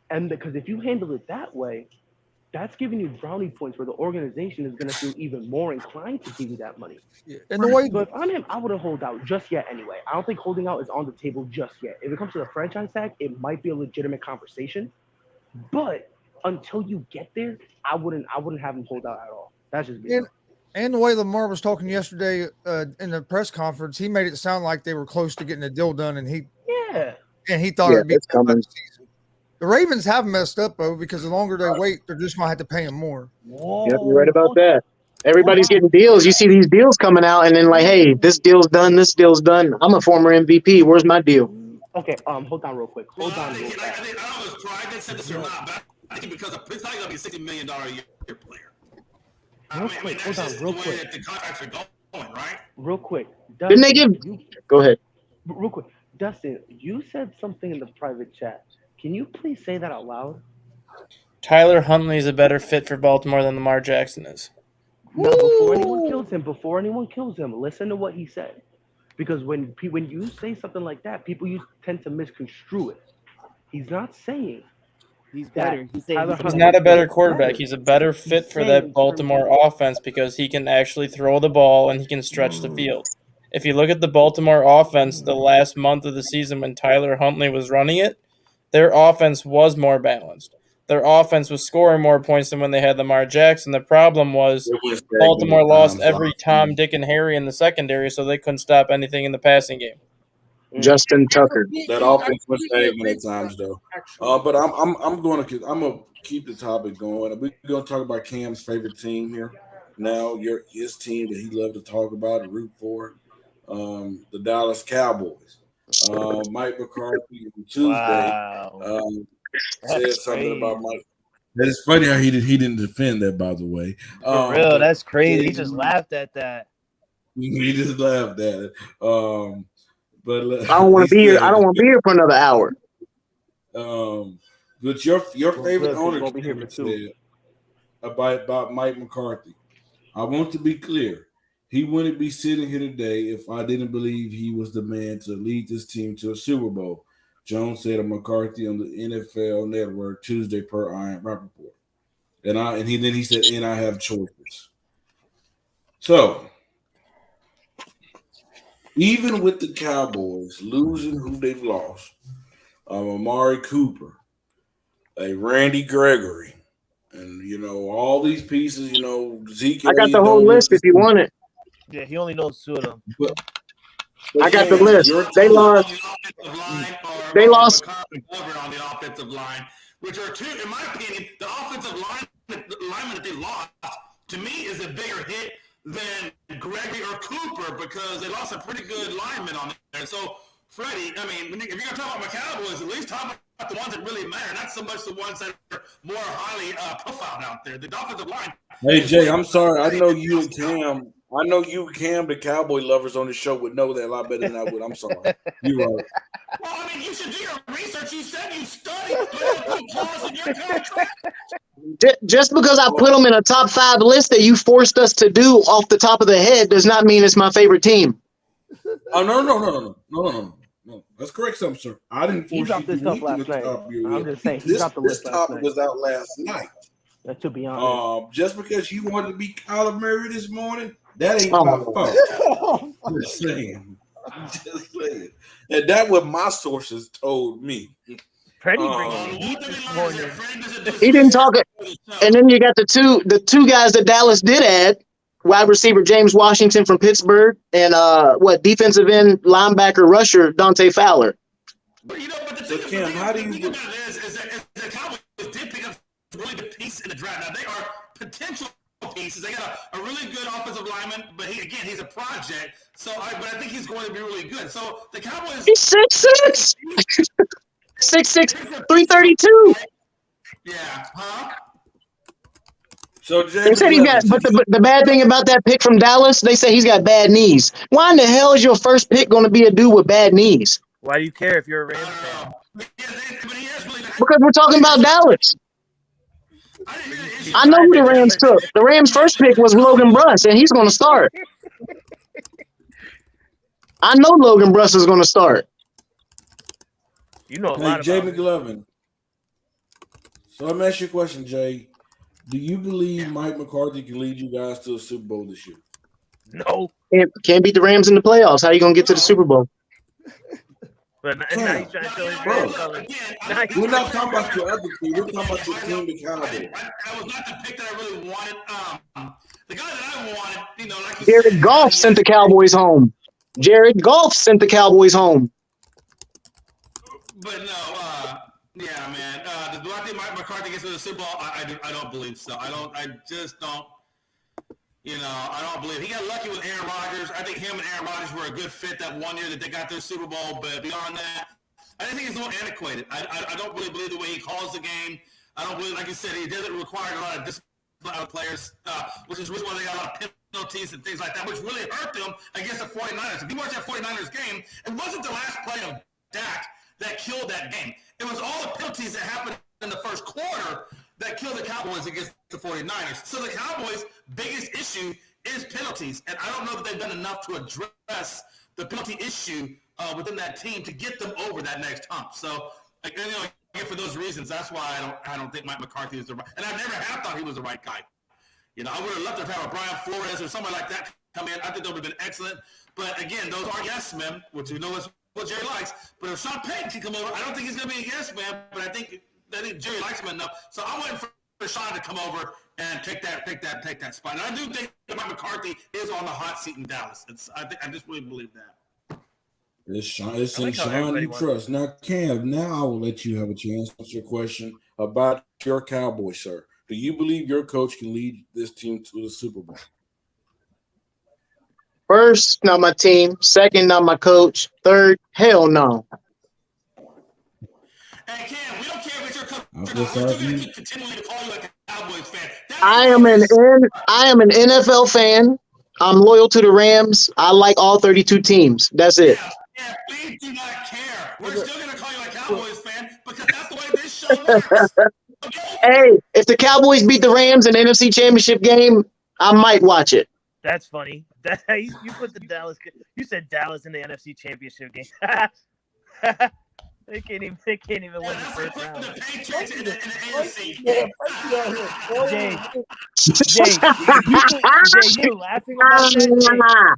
And because if you handle it that way, that's giving you brownie points where the organization is gonna feel even more inclined to give you that money. Yeah. And the way, So if I'm him, I wouldn't hold out just yet anyway. I don't think holding out is on the table just yet. If it comes to the franchise tag, it might be a legitimate conversation, but until you get there, I wouldn't have him hold out at all. That's just me. and the way Lamar was talking yesterday in the press conference, he made it sound like they were close to getting a deal done, and he thought it'd be coming. The Ravens have messed up though, because the longer they wait, they're just gonna have to pay him more. Yep, you're right about that. Everybody's getting deals. You see these deals coming out, and then like, hey, this deal's done. This deal's done. I'm a former MVP. Where's my deal? Okay, hold on real quick. Hold on real fast. I don't know if Pride said this or not, but I think because it's not going to be a $60 million a year player. Hold on, real quick. The contracts are going, right? Real quick. Didn't they give? Go ahead. Real quick. Dustin, you said something in the private chat. Can you please say that out loud? Tyler Huntley is a better fit for Baltimore than Lamar Jackson is. No, before anyone kills him, listen to what he said. Because when you say something like that, people tend to misconstrue it. He's not saying he's better. He's not a better quarterback. He's a better fit for that Baltimore offense because he can actually throw the ball and he can stretch the field. If you look at the Baltimore offense the last month of the season when Tyler Huntley was running it, their offense was more balanced. Their offense was scoring more points than when they had Lamar Jackson. The problem was Baltimore lost every Tom, Dick, and Harry in the secondary, so they couldn't stop anything in the passing game. Justin Tucker. That offense was stagnant at times, though. But I'm gonna keep the topic going. We're gonna talk about Cam's favorite team here. Now, his team that he loved to talk about and root for, the Dallas Cowboys. Mike McCarthy on Tuesday said something about Mike. That is funny how he didn't defend that, by the way. For real, that's crazy. He just laughed at that. He just laughed at it. But I don't want to be here. I don't want to be here for another hour. But your favorite owner said about Mike McCarthy. I want to be clear. He wouldn't be sitting here today if I didn't believe he was the man to lead this team to a Super Bowl. Jones said of McCarthy on the NFL Network Tuesday per Ian Rappaport. And he said, and I have choices. So even with the Cowboys losing who they've lost, Amari Cooper, a Randy Gregory, and all these pieces, Zeke. I got the whole list if you want it. Yeah, he only knows 2 of them. But I got the list. They lost. They lost on the offensive line, which are 2, in my opinion, the offensive lineman that they lost to me is a bigger hit than Gregory or Cooper because they lost a pretty good lineman on there. So, Freddie, I mean, if you're going to talk about my Cowboys, at least talk about the ones that really matter, not so much the ones that are more highly profiled out there. The offensive line. Hey, Jay, I'm sorry. I know you and Cam, the Cowboy lovers on the show, would know that a lot better than I would. I'm sorry. You're right. Well, I mean, you should do your research. You said you studied clause in your contract. Just because I put them in a top 5 list that you forced us to do off the top of the head does not mean it's my favorite team. Oh no. That's correct, sir. I didn't force you to stuff last night. I'm just saying, this topic was out last night. To be honest, just because you wanted to be Kyler Murray this morning, that ain't my fault. Just saying. And that's what my sources told me. Freddie bringing heat this morning. He didn't talk it. And then you got the two guys that Dallas did add, wide receiver James Washington from Pittsburgh and defensive end linebacker rusher Dante Fowler. So Kim, how do you is that the Cowboys did pick up a really good piece in the draft. Now they are potential pieces. They got a really good offensive lineman, but he's a project. So but I think he's going to be really good. So the Cowboys. He's 6'6". 6'6", 332. Yeah, huh? So they said he got, but the bad thing about that pick from Dallas, they say he's got bad knees. Why in the hell is your first pick going to be a dude with bad knees? Why do you care if you're a Rams fan? Because we're talking about Dallas. I know who the Rams took. The Rams' first pick was Logan Bruss, and he's going to start. I know Logan Bruss is going to start. You know a lot about Jay McLovin. So let me ask you a question, Jay. Do you believe Mike McCarthy can lead you guys to a Super Bowl this year? No. Can't beat the Rams in the playoffs. How are you going to get to the Super Bowl? But now he's trying to show his Bro, colors. we're not talking about your other team. We're talking about your team, the Cowboys. That was not the pick that I really wanted. The guy that I wanted, like you Jared said, Goff sent the Cowboys home. Jared Goff sent the Cowboys home. But no, yeah, man. Do I think Mike McCarthy gets to the Super Bowl? I don't believe so. I just don't. I don't believe he got lucky with Aaron Rodgers. I think him and Aaron Rodgers were a good fit that one year that they got their Super Bowl. But beyond that, I think he's a little antiquated. I don't really believe the way he calls the game. I don't believe, like you said, he doesn't require a lot of discipline out of players, which is really why they got a lot of penalties and things like that, which really hurt them against the 49ers. If you watch that 49ers game, it wasn't the last play of Dak that killed that game. It was all the penalties that happened in the first quarter that killed the Cowboys against the 49ers. So the Cowboys' biggest issue is penalties, and I don't know that they've done enough to address the penalty issue within that team to get them over that next hump. So, for those reasons, that's why I don't think Mike McCarthy is the right. And I never have thought he was the right guy. I would have loved to have a Brian Flores or somebody like that come in. I think that would have been excellent. But again, those are yes men, which you know is what Jerry likes. But if Sean Payton can come over, I don't think he's going to be a yes man. But I think Jerry likes him enough. So I'm waiting for Sean to come over and take that spot. And I do think that Mike McCarthy is on the hot seat in Dallas. I just really believe that. It's Sean you trust. Now, Cam, now I will let you have a chance to answer your question about your Cowboys, sir. Do you believe your coach can lead this team to the Super Bowl? First, not my team. Second, not my coach. Third, hell no. Hey, Cam, we don't care if it's your coach. We're still going to keep continuing to call you like a Cowboys fan. I am an NFL fan. I'm loyal to the Rams. I like all 32 teams. That's it. Yeah, we do not care. We're still going to call you a Cowboys fan because that's the way this show works. Hey, if the Cowboys beat the Rams in the NFC Championship game, I might watch it. That's funny. You put the Dallas. You said Dallas in the NFC Championship game. They can't even win the first round. Jay, you're laughing about that.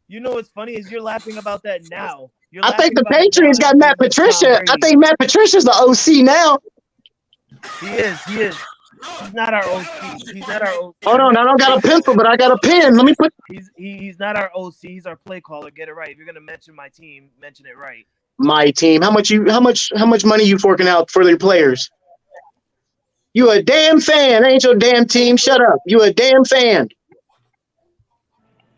You know what's funny is you're laughing about that now. I think the Patriots got Matt Patricia. I think Matt Patricia's the OC now. He is. He's not our OC. He's not our OC. Hold on, I don't got a pencil, but I got a pen. Let me put. He's not our OC. He's our play caller. Get it right. If you're gonna mention my team, mention it right. My team. How much money you forking out for their players? You a damn fan. Ain't your damn team. Shut up. You a damn fan.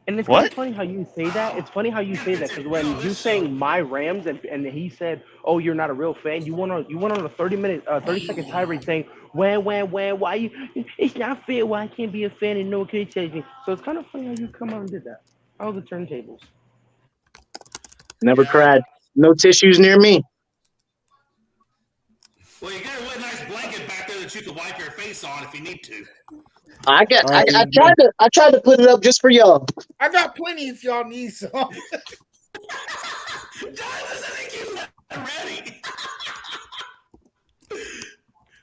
And it's kind of funny how you say that. It's funny how you say that because when you saying my Rams and he said, "Oh, you're not a real fan," you went on a 30-second tirade saying, "When, why you? It's not fair. Why I can't be a fan and no one can change me." So it's kind of funny how you come out and did that. How the turntables? Never cried. No tissues near me. Well, you got a really nice blanket back there that you can wipe your face on if you need to. I tried to put it up just for y'all. I got plenty if y'all need some. Ready.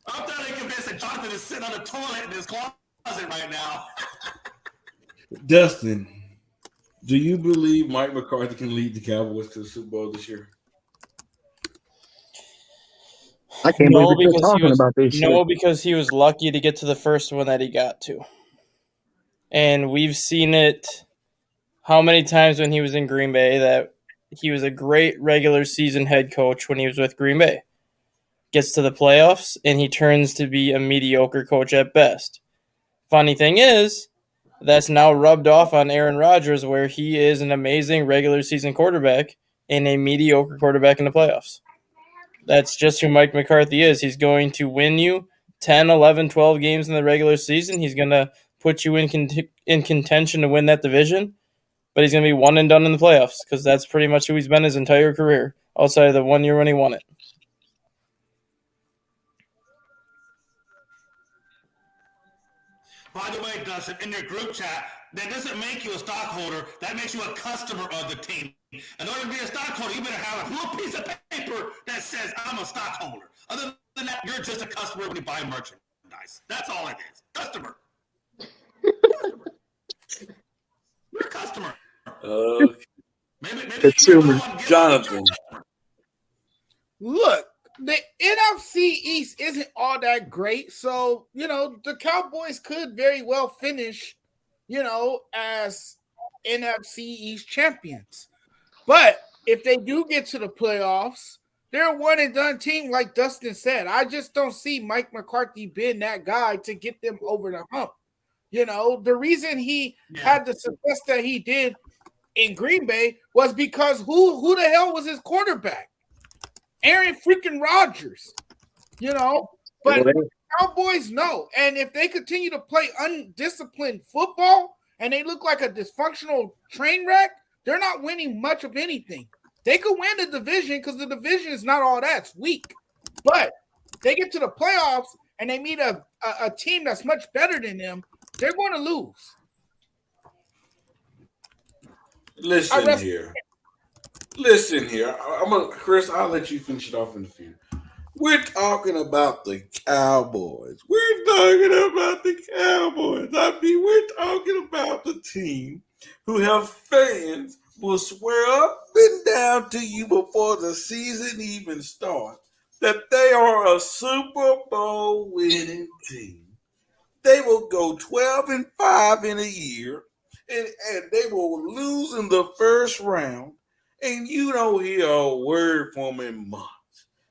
I'm trying to convince that Jonathan is sitting on the toilet in his closet right now. Dustin, do you believe Mike McCarthy can lead the Cowboys to the Super Bowl this year? I can't believe we're talking about this shit. No, because he was lucky to get to the first one that he got to. And we've seen it how many times when he was in Green Bay that he was a great regular season head coach when he was with Green Bay. Gets to the playoffs, and he turns to be a mediocre coach at best. Funny thing is, that's now rubbed off on Aaron Rodgers, where he is an amazing regular season quarterback and a mediocre quarterback in the playoffs. That's just who Mike McCarthy is. He's going to win you 10, 11, 12 games in the regular season. He's going to put you in contention to win that division, but he's going to be one and done in the playoffs because that's pretty much who he's been his entire career, outside of the 1 year when he won it. By the way, Dustin, in your group chat, that doesn't make you a stockholder. That makes you a customer of the team. In order to be a stockholder, you better have a little piece of paper that says, I'm a stockholder. Other than that, you're just a customer when you buy merchandise. That's all it is. Customer. You're a customer. Maybe Consumer. Jonathan. Look, the NFC East isn't all that great. So, the Cowboys could very well finish, as NFC East champions. But if they do get to the playoffs, they're a one-and-done team, like Dustin said. I just don't see Mike McCarthy being that guy to get them over the hump. The reason he had the success that he did in Green Bay was because who the hell was his quarterback? Aaron freaking Rodgers. But Cowboys, no. And if they continue to play undisciplined football and they look like a dysfunctional train wreck, they're not winning much of anything. They could win the division because the division is not all that. It's weak. But they get to the playoffs and they meet a team that's much better than them, they're going to lose. Listen here. Chris, I'll let you finish it off in a few. We're talking about the Cowboys. We're talking about the team who have fans will swear up and down to you before the season even starts that they are a Super Bowl winning team. They will go 12-5 in a year, and they will lose in the first round, and you don't hear a word from them in months.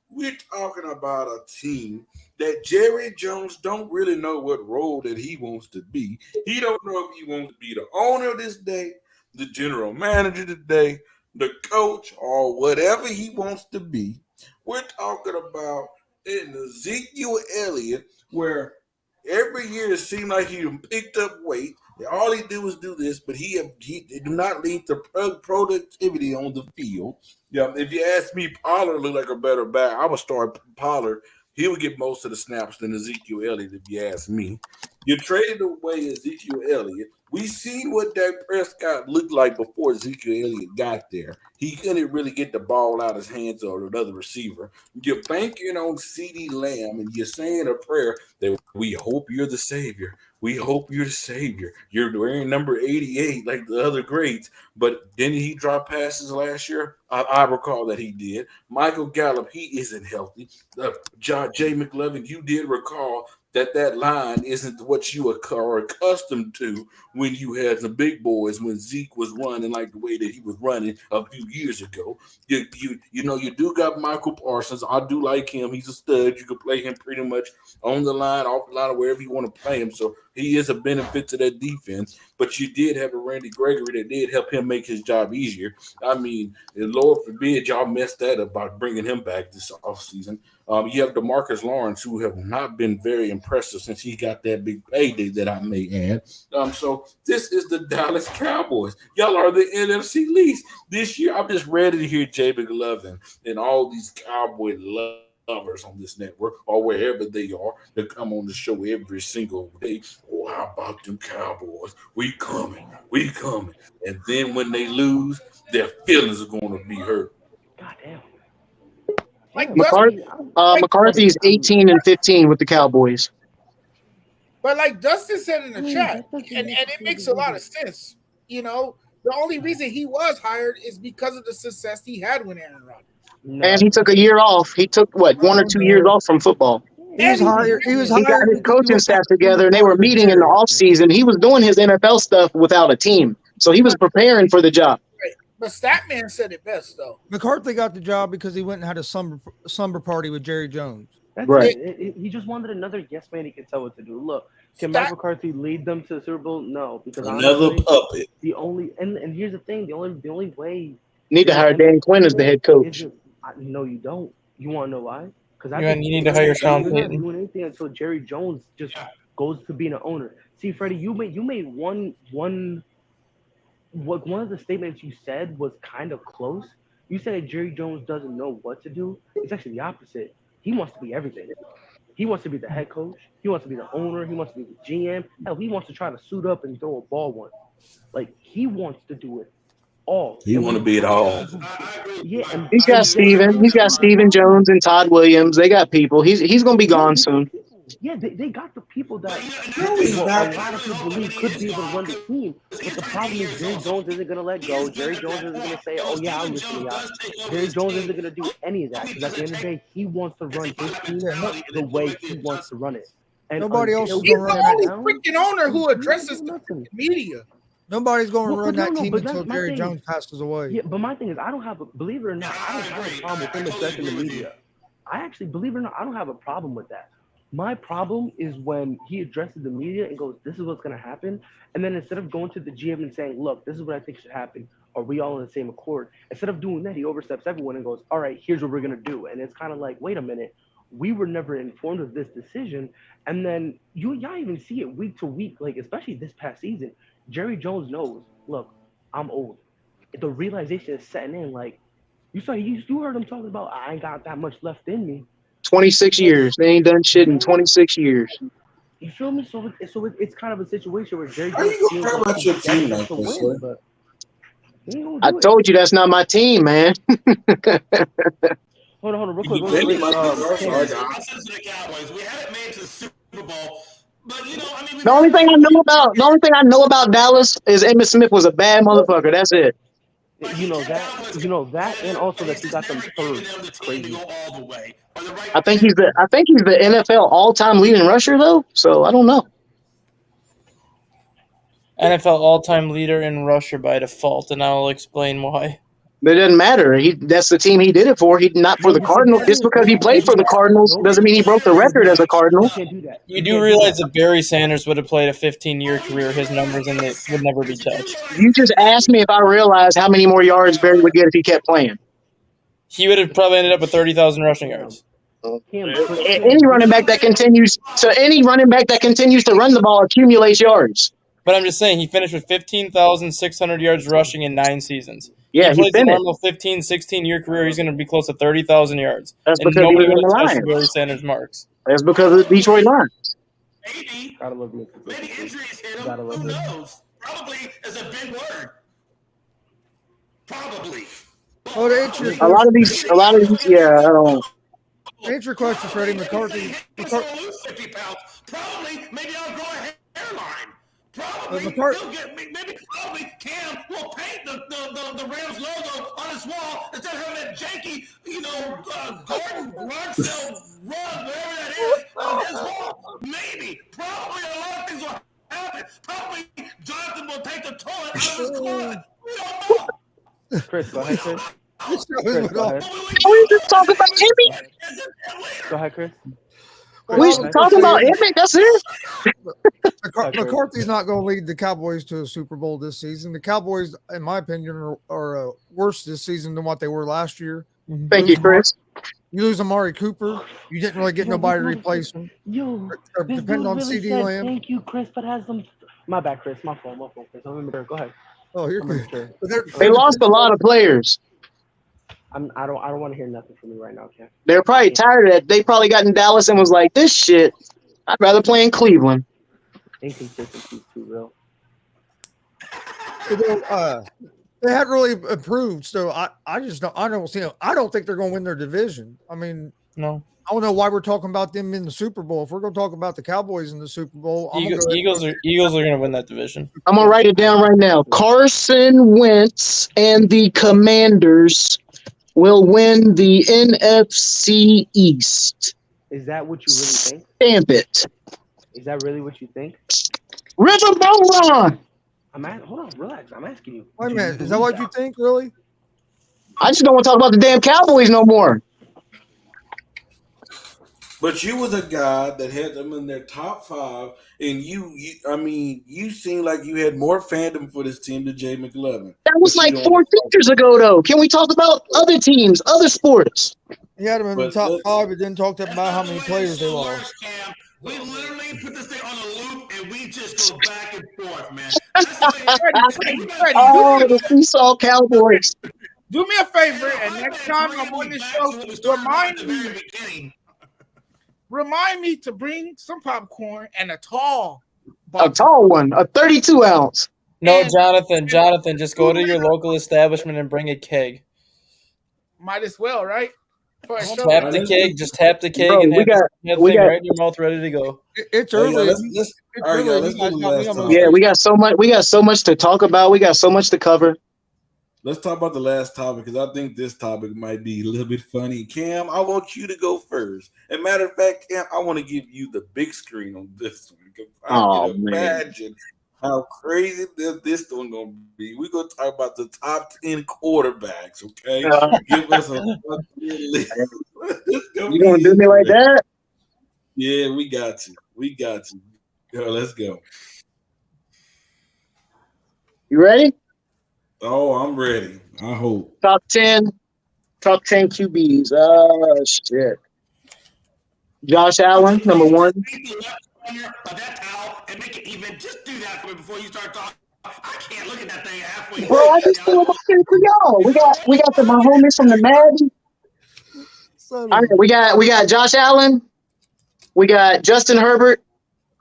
We're talking about a team that Jerry Jones don't really know what role that he wants to be. He don't know if he wants to be the owner this day, the general manager today, the coach, or whatever he wants to be. We're talking about in Ezekiel Elliott, where every year it seemed like he picked up weight. All he do is do this, but he do not lead to productivity on the field. Yeah, if you ask me, Pollard looked like a better back. I would start Pollard. He would get most of the snaps than Ezekiel Elliott, if you ask me. You traded away Ezekiel Elliott. We seen what Dak Prescott looked like before Ezekiel Elliott got there. He couldn't really get the ball out of his hands or another receiver. You're banking on CeeDee Lamb, and you're saying a prayer that we hope you're the savior. We hope you're the savior. You're wearing number 88 like the other greats. But didn't he drop passes last year? I recall that he did. Michael Gallup, he isn't healthy. Jay McLovin, you did recall that line isn't what you are accustomed to when you had the big boys, when Zeke was running like the way that he was running a few years ago. You do got Michael Parsons. I do like him. He's a stud. You can play him pretty much on the line, off the line, or wherever you want to play him. So he is a benefit to that defense. But you did have a Randy Gregory that did help him make his job easier. I mean, Lord forbid y'all messed that up by bringing him back this offseason. You have DeMarcus Lawrence, who have not been very impressive since he got that big payday that I may add. So this is the Dallas Cowboys. Y'all are the NFC least. This year, I'm just ready to hear Jay McLovin and all these Cowboy lovers on this network or wherever they are that come on the show every single day. Oh, how about them Cowboys? We coming. And then when they lose, their feelings are going to be hurt. God damn. McCarthy's 18-15 with the Cowboys. But like Dustin said in the chat, and it makes a lot of sense. You know, the only reason he was hired is because of the success he had with Aaron Rodgers. And he took a year off. He took 1 or 2 years off from football. He was hired. He got his coaching staff together, and they were meeting in the offseason. He was doing his NFL stuff without a team, so he was preparing for the job. But Statman said it best, though. McCarthy got the job because he went and had a slumber party with Jerry Jones. That's right. He just wanted another yes man he can tell what to do. Look, can Mike McCarthy lead them to the Super Bowl? No, because another puppet. The only and here's the thing: the only way need to hire Dan Quinn as the head coach. No, you don't. You want to know why? Because you need to hire Sean Payton. Doing anything until Jerry Jones just goes to being an owner. See, Freddie, you made one of the statements you said was kind of close. You said Jerry Jones doesn't know what to do. It's actually the opposite. He wants to be everything. He wants to be the head coach. He wants to be the owner. He wants to be the GM. Hell, he wants to try to suit up and throw a ball once. Like, he wants to do it all. He want to be it all. Yeah, and he's got Steven. He's got Steven Jones and Todd Williams. They got people. He's going to be gone soon. Yeah, they got the people that a lot of people believe could be able to run the team. But the problem is Jerry Jones isn't going to let go. Jerry Jones isn't going to say, oh, yeah, I'll listen to y'all. Jerry Jones isn't going to do any of that because at the end of the day, he wants to run his team the way he wants to run it. And nobody else is He's going to run the that only freaking owner who addresses the media. Nobody's going to run that no, team but until Jerry Jones passes away. Yeah, but my thing is, believe it or not, I don't have a problem with him addressing the media. I actually, believe it or not, I don't have a problem with that. My problem is when he addresses the media and goes, this is what's going to happen. And then instead of going to the GM and saying, look, this is what I think should happen. Are we all in the same accord? Instead of doing that, he oversteps everyone and goes, all right, here's what we're going to do. And it's kind of like, wait a minute. We were never informed of this decision. And then y'all even see it week to week, like especially this past season. Jerry Jones knows, look, I'm old. The realization is setting in. Like, you heard him talking about, I ain't got that much left in me. 26 years. They ain't done shit in 26 years. You feel me? So it's kind of a situation where Jerry How you gonna talk about your team like this, but I told you that's not my team, man. Hold on, real quick. We had it made to the Super Bowl The only thing I know about Dallas is Emmitt Smith was a bad motherfucker. That's it. You know that, and also that you got them third. It's crazy. I think he's the NFL all-time leading rusher though. So I don't know. NFL all-time leader in rusher by default, and I'll explain why. But it doesn't matter. That's the team he did it for. He not for the Cardinals. Just because he played for the Cardinals doesn't mean he broke the record as a Cardinal. You do realize that Barry Sanders would have played a 15-year career, his numbers in it would never be touched. You just asked me if I realized how many more yards Barry would get if he kept playing. He would have probably ended up with 30,000 rushing yards. Any running back that continues to run the ball accumulates yards. But I'm just saying, he finished with 15,600 yards rushing in 9 seasons. Yeah, he plays a finished. normal 15, 16-year career, he's going to be close to 30,000 yards. That's and because he nobody was in would the have touched Lions. Barry Sanders' marks. That's because of the Detroit Lions. Gotta love me. Maybe injuries hit him. Who knows? Probably is a big word. Probably. Oh, to answer A lot of these, yeah, I don't. To answer your question, Freddie McCarthy. Probably, maybe I'll grow a hairline. Probably Cam will paint the Rams logo on his wall instead of having that janky, Gordon Brunson rug, whatever that is, on his wall. Maybe, probably a lot of things will happen. Probably Jonathan will take the toilet out of his closet. We don't know. Chris, go ahead, Chris. Go ahead. We just talking about Emmitt. Go ahead, Chris. We just talking about Emmitt. That's it. McCarthy's not going to lead the Cowboys to a Super Bowl this season. The Cowboys, in my opinion, are worse this season than what they were last year. Thank you, Chris. You lose Amari Cooper. You didn't really get nobody to replace him. Yo, depending on CD Lamb. Thank you, Chris, but has them. My bad, Chris. My fault, Chris. I remember. Go ahead. Oh, you're good. They lost a lot of players. I don't want to hear nothing from you right now, Cam. They're probably tired of that. They probably got in Dallas and was like, "This shit, I'd rather play in Cleveland." Inconsistency too real. They hadn't really improved, so I just don't. I don't see them. I don't think they're going to win their division. I mean, no. I don't know why we're talking about them in the Super Bowl. If we're going to talk about the Cowboys in the Super Bowl, Eagles are going to win that division. I'm gonna write it down right now. Carson Wentz and the Commanders will win the NFC East. Is that what you really think? Stamp it. Is that really what you think? River Bowron. Hold on, relax. I'm asking you. Wait a minute. Is that what you think, really? I just don't want to talk about the damn Cowboys no more. But you was a guy that had them in their top 5, and you seem like you had more fandom for this team than Jay McLovin. That was like 4 features ago, though. Can we talk about other teams, other sports? He had them in the top 5, but didn't talk about how many players they lost. We literally put this thing on a loop, and we just go back and forth, man. Oh, the Seesaw Cowboys. Do me a favor, and next time I'm on this show, remind me to bring some popcorn and a tall one, a 32 ounce. No, Jonathan, just go to your local establishment and bring a keg. Might as well, right? Just tap the keg, Bro, and we got right in your mouth, ready to go. It's early. Yeah, we got so much to talk about. We got so much to cover. Let's talk about the last topic because I think this topic might be a little bit funny. Cam, I want you to go first. And matter of fact, Cam, I want to give you the big screen on this one. I can imagine how crazy this one gonna be. We're gonna talk about the top 10 quarterbacks, okay? Give us a list. You gonna do me like that? Yeah, we got you. Yo, let's go. You ready? Oh, I'm ready. I hope. Top 10 QBs. Oh shit. Josh Allen, number 1. And make it even. Just do that for me before you start talking. I can't look at that thing halfway. Bro, I just feel about it for y'all. We got my homies from the Madden. All right, we got Josh Allen. We got Justin Herbert,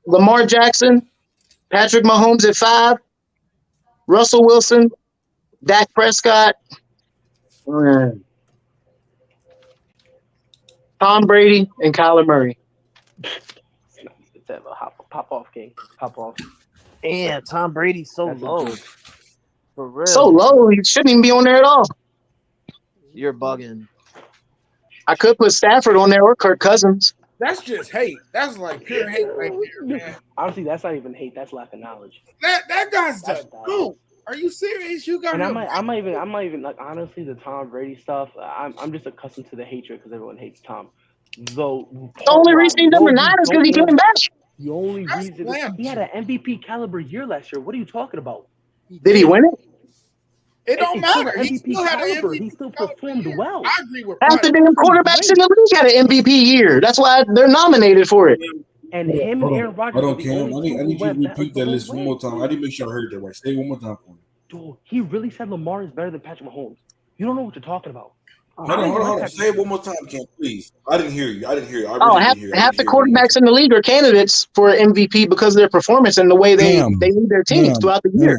Lamar Jackson, Patrick Mahomes at 5, Russell Wilson, Dak Prescott, Tom Brady, and Kyler Murray. said, pop off, King. Pop off. Damn, Tom Brady's so That's low. good. For real. So low, he shouldn't even be on there at all. You're bugging. I could put Stafford on there or Kirk Cousins. That's just hate. That's like pure hate right there, man. Honestly, that's not even hate. That's lack of knowledge. That guy's the goat. Are you serious? You got And him. I'm not even like honestly the Tom Brady stuff. I'm just accustomed to the hatred because everyone hates Tom. Though The only reason he's number 9 is because he came back. The only reason he had an MVP caliber year last year. What are you talking about? Did he win it? It don't matter. He still had an MVP. He still performed well. I agree with Half the damn quarterbacks in the league had an MVP year. That's why they're nominated for it. And him and Aaron Rodgers. Hold on, Cam. I need you to repeat that list one more time. I didn't make sure I heard that right. Say it one more time for me. Dude, he really said Lamar is better than Patrick Mahomes. You don't know what you're talking about. Hold on. Say it one more time, Cam, please. I didn't hear you. I really Half the quarterbacks in the league are candidates for MVP because of their performance and the way they lead their teams throughout the year.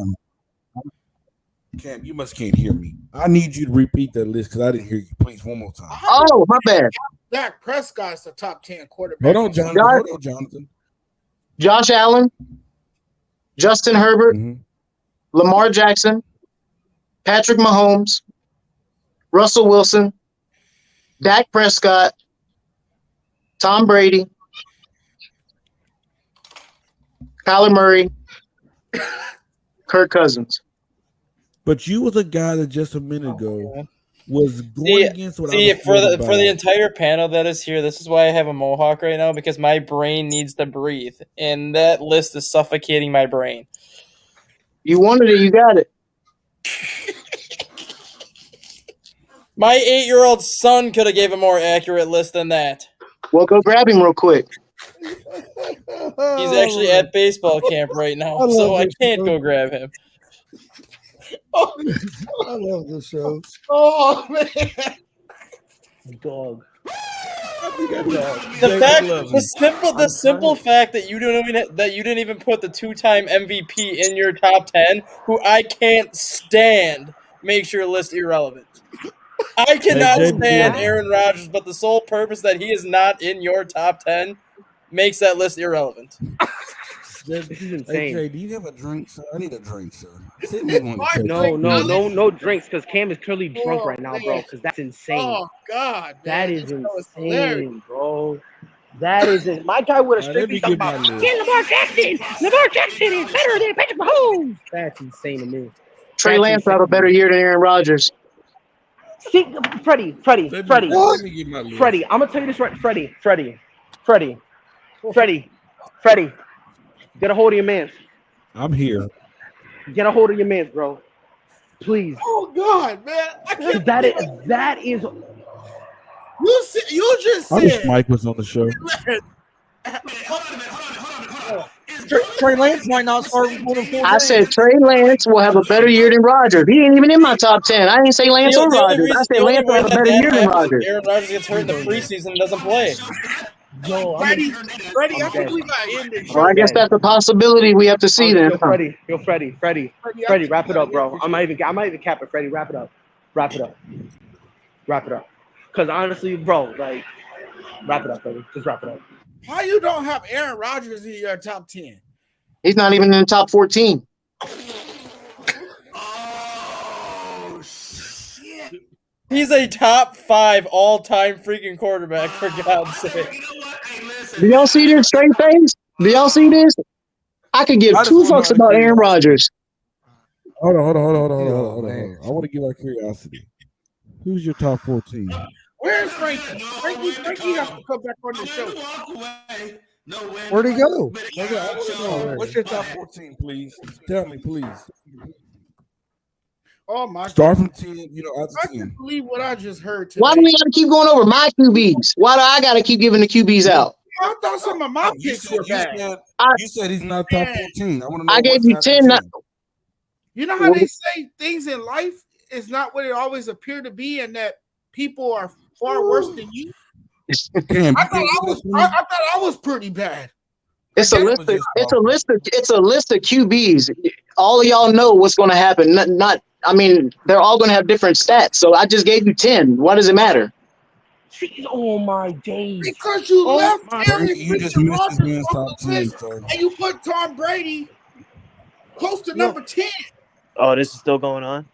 Cam, you must can't hear me. I need you to repeat that list because I didn't hear you. Please, one more time. Oh, my bad. Dak Prescott's the top 10 quarterback. Hold on, Jonathan. Josh Allen, Justin Herbert, Lamar Jackson, Patrick Mahomes, Russell Wilson, Dak Prescott, Tom Brady, Kyler Murray, Kirk Cousins. But you was a guy that just a minute ago was going against what I was for the entire panel that is here. This is why I have a mohawk right now, because my brain needs to breathe, and that list is suffocating my brain. You wanted it, you got it. My 8-year-old son could have gave a more accurate list than that. Well, go grab him real quick. He's actually at baseball camp right now, so I can't go grab him. I love this show. Oh man, dog. The simple fact that you didn't even put the 2-time MVP in your top 10, who I can't stand, makes your list irrelevant. I cannot stand Aaron Rodgers, but the sole purpose that he is not in your top 10 makes that list irrelevant. This is insane. Hey, Jay, do you have a drink, sir? I need a drink, sir. No drinks, because Cam is clearly drunk right now, bro. Because that's insane. Oh God, that is insane, bro. That is it. My guy would have straight me about Lamar Jackson. Lamar Jackson is better than Patrick Mahomes. That's insane to me. Trey Lance had a better year than Aaron Rodgers. See, Freddie. I'm gonna tell you this right, Freddie. Get a hold of your mans. I'm here. Get a hold of your mans, bro. Please. Oh God, man! I can't That is. You just I wish said Mike was on the show. Trey Lance might not start more than 4 I said Trey Lance will have a better year than Rodgers. He ain't even in my top 10. I didn't say Lance or Rodgers. I said Lance will have a better year than Rodgers. Aaron Rodgers gets hurt in the preseason and doesn't play. Freddie, I think we got in this. Well, I guess that's a possibility we have to see then. Freddie, wrap it up, bro. I might even cap it. Freddie, wrap it up. Because honestly, bro, like, wrap it up, Freddie. Just wrap it up. How you don't have Aaron Rodgers in your top 10? He's not even in the top 14. Oh shit! He's a top 5 all-time freaking quarterback, for God's sake. Do y'all see this straight face? Do y'all see this? I could give 2 fucks about Aaron Rodgers. Hold on. I want to get out of curiosity. Who's your top 14? Where's Frankie? Frankie has to come back on the show. Where'd he go? What's your top 14, please? Tell me, please. Oh my! Start from 10. Out I to 10. can't believe what I just heard today. Why do we got to keep going over my QBs? Why do I got to keep giving the QBs out? I thought some of my picks were bad. You said he's not top 14. I want to know. I gave you 10. You know how they say things in life is not what it always appear to be, and that people are far worse than you. Damn, I thought I was pretty bad. It's a list. It's a list of QBs. All of y'all know what's going to happen. I mean, they're all going to have different stats. So I just gave you 10. Why does it matter? Oh my days! Because you left Aaron You just freaking missed this Rodgers man's off top the 10, list, sir. and you put Tom Brady close to number 10. Oh, this is still going on?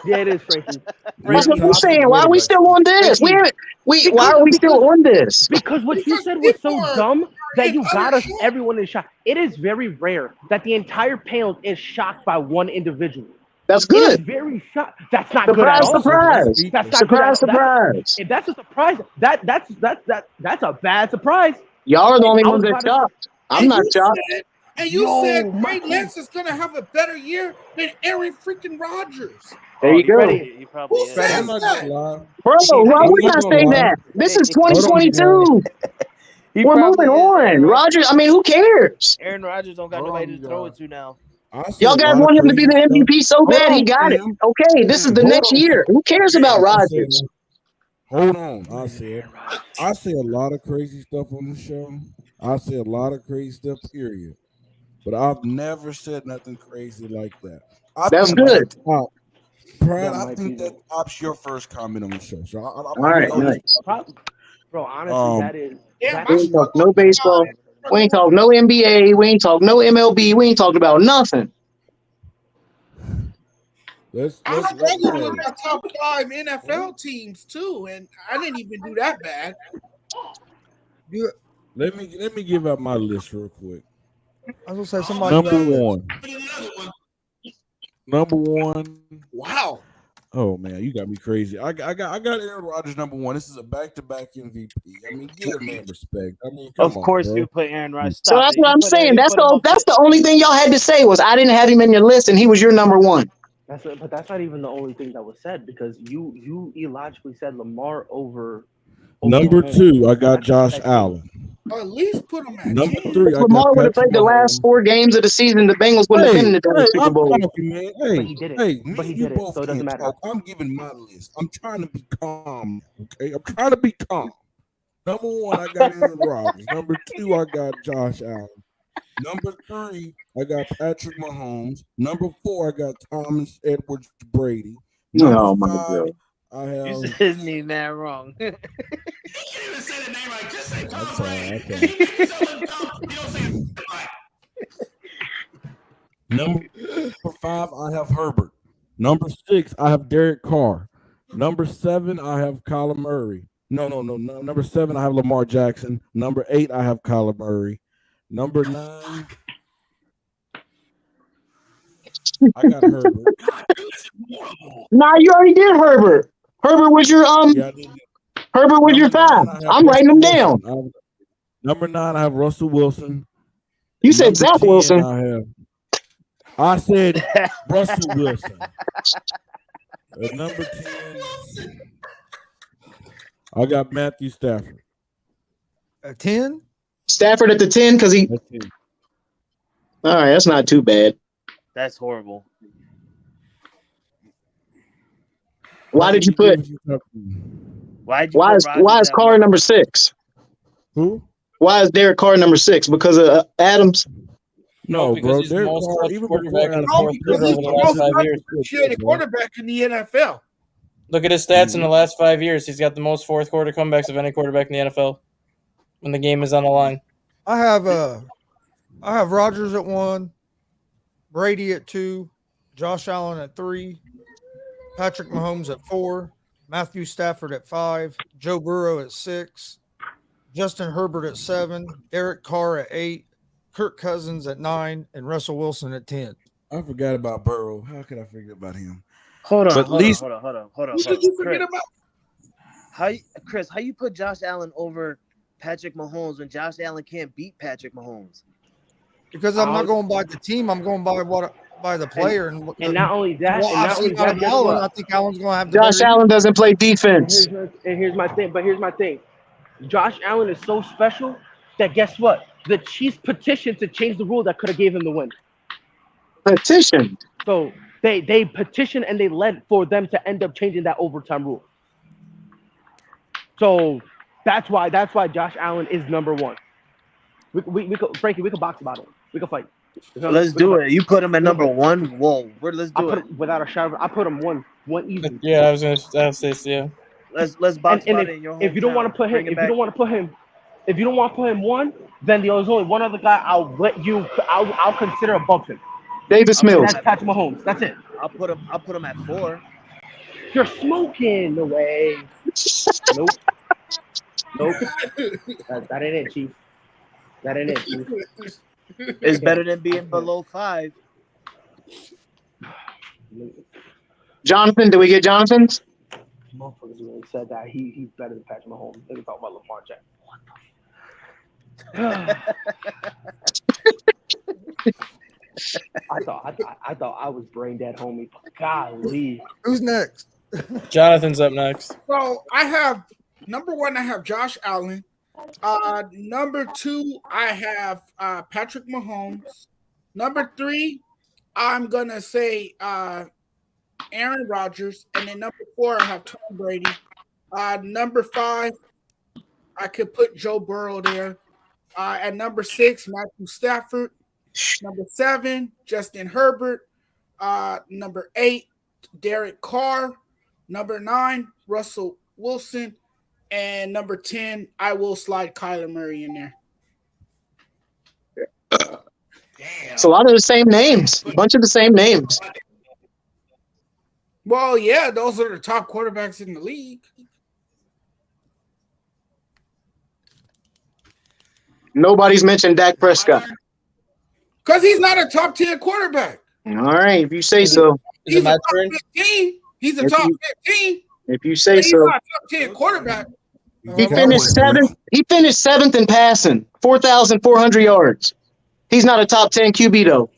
Yeah, it is, Frankie. That's what I'm saying. Why are we still on this? Why are we still on this? Because what you said was so dumb that you got us everyone in shock. It is very rare that the entire panel is shocked by one individual. That's It good. is very shocked. That's not Surprise, good at all. surprise. That's not Surprise, good at all. surprise. If that's a surprise, that's a bad surprise. Y'all are the only I ones was that about to- shocked. I'm not shocked. And you Yo, said my- Trey Lance is going to have a better year than Aaron freaking Rodgers. There you go. He probably Who is. says I'm not that? gonna lie. Bro, why would I say that? This is 2022. He We're probably moving is. on. Rodgers, I mean, who cares? Aaron Rodgers don't got nobody to throw it to now. Y'all guys want him to be the MVP so bad, he got it. Okay, this is the next year. Who cares about Rodgers? Hold on. I say a lot of crazy stuff on the show. I say a lot of crazy stuff, period. But I've never said nothing crazy like that. That's good. Brad, I think that tops your first comment on the show. So All right, nice. Bro, honestly, that is. We ain't talk no baseball. We ain't talk no NBA. We ain't talk no MLB. We ain't talking about nothing. I struggled with my top 5 NFL teams too, and I didn't even do that bad. Let me give out my list real quick. I was gonna say somebody. Number one. Wow. Oh man, you got me crazy. I got Aaron Rodgers number 1. This is a back-to-back MVP. I mean, give a man respect. I mean, come Of course, on, you put Aaron Rodgers. So that's what I'm saying. That's the only thing y'all had to say was I didn't have him in your list, and he was your number 1. But that's not even the only thing that was said because you illogically said Lamar over. Number 2, I got Josh Allen. At least put him at Number 10. 3, I Lamar got would have played the last 4 games of the season. The Bengals wouldn't have been in the damn Super Bowl. I'm talking, man. But he did it. Hey, But he you did it, both so it doesn't can't matter. talk. I'm giving my list. I'm trying to be calm. Okay, I'm trying to be calm. Number 1, I got Aaron Rodgers. Number 2, I got Josh Allen. Number 3, I got Patrick Mahomes. Number 4, I got Thomas Edwards Brady. Oh my 5, God. I have. You said his name that wrong. You can't even say the name right. Just say Tom That's Brady. all right, You tell him Tom, you don't say his name right. Number 5, I have Herbert. Number 6, I have Derek Carr. Number 7, I have Kyler Murray. No. Number 7, I have Lamar Jackson. Number 8, I have Kyler Murray. Number 9, I got Herbert. Nah, you already did Herbert. Herbert was your Herbert was your 5. I'm writing them down. Number 9, I have Russell Wilson. You said Zach Wilson. I said Russell Wilson. At number 10, I got Matthew Stafford. At 10? Stafford at the 10 because he. All right, that's not too bad. That's horrible. Why did you put? Why is Carr number 6? Who? Why is Derek Carr number 6? Because of Adams? No, bro. He's the Derek most Carr, even quarterback before in the No, fourth because quarter he's over the the last most 5 years. appreciated quarterback in the NFL. Look at his stats in the last 5 years. He's got the most fourth quarter comebacks of any quarterback in the NFL when the game is on the line. I have Rodgers at 1, Brady at 2, Josh Allen at 3, Patrick Mahomes at 4, Matthew Stafford at 5, Joe Burrow at 6, Justin Herbert at 7, Derek Carr at 8, Kirk Cousins at 9, and Russell Wilson at 10. I forgot about Burrow. How could I forget about him? Hold on. But Hold least- on. Who did you forget about? How you put Josh Allen over Patrick Mahomes when Josh Allen can't beat Patrick Mahomes? Because I'm not going by the team, I'm going by the player. And not only that, well, I've seen out of Allen, I think Allen's going to have the Josh better- Allen doesn't play defense. And here's my thing. Josh Allen is so special that guess what? The Chiefs petitioned to change the rule that could have gave him the win. Petitioned. So they petitioned and they led for them to end up changing that overtime rule. So that's why Josh Allen is number 1. We could, Frankie, we could box about it. We could fight. Let's do it. You put him at number 1. Whoa, let's do it. Without a shadow, I put him one easy. Yeah, I was gonna say yeah. Let's box And Body in your hometown. if you don't want to put him, Bring it if you back. don't want to put him, if you don't want to put him one, then there's only one other guy I'll consider above him. Davis And Mills. that's Patrick Mahomes. That's it. I'll put him at 4. You're smoking. No way. Nope. That ain't it, Chief. That ain't it, Chief. It's better than being below 5. Jonathan, did we get Jonathan's? Motherfuckers really said that he's better than Patrick Mahomes. They talk about Lamar Jackson. I thought I was brain dead, homie. Golly. Who's next? Jonathan's up next. So I have number 1. I have Josh Allen. Number 2, I have Patrick Mahomes. Number 3, I'm gonna say Aaron Rodgers, and then number 4, I have Tom Brady. Number 5, I could put Joe Burrow there. At number 6, Matthew Stafford. Number 7, Justin Herbert. Number 8, Derek Carr. Number 9, Russell Wilson. And number 10, I will slide Kyler Murray in there. It's a lot of the same names. A bunch of the same names. Well, yeah, those are the top quarterbacks in the league. Nobody's mentioned Dak Prescott. Because he's not a top 10 quarterback. All right, if you say so. He's a top 15. He's a If top you- 15. If you say He's so. not a top 10 quarterback. He finished seventh. He finished 7th in passing, 4,400 yards. He's not a top 10 QB though.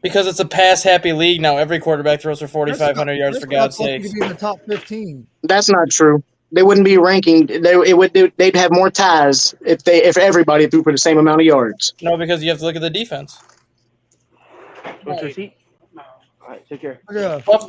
Because it's a pass-happy league now. Every quarterback throws for 4,500 yards, for God's sake. To be in the top 15. That's not true. They wouldn't be ranking. They'd have more ties if everybody threw for the same amount of yards. No, because you have to look at the defense. What's your seat? All right, take care.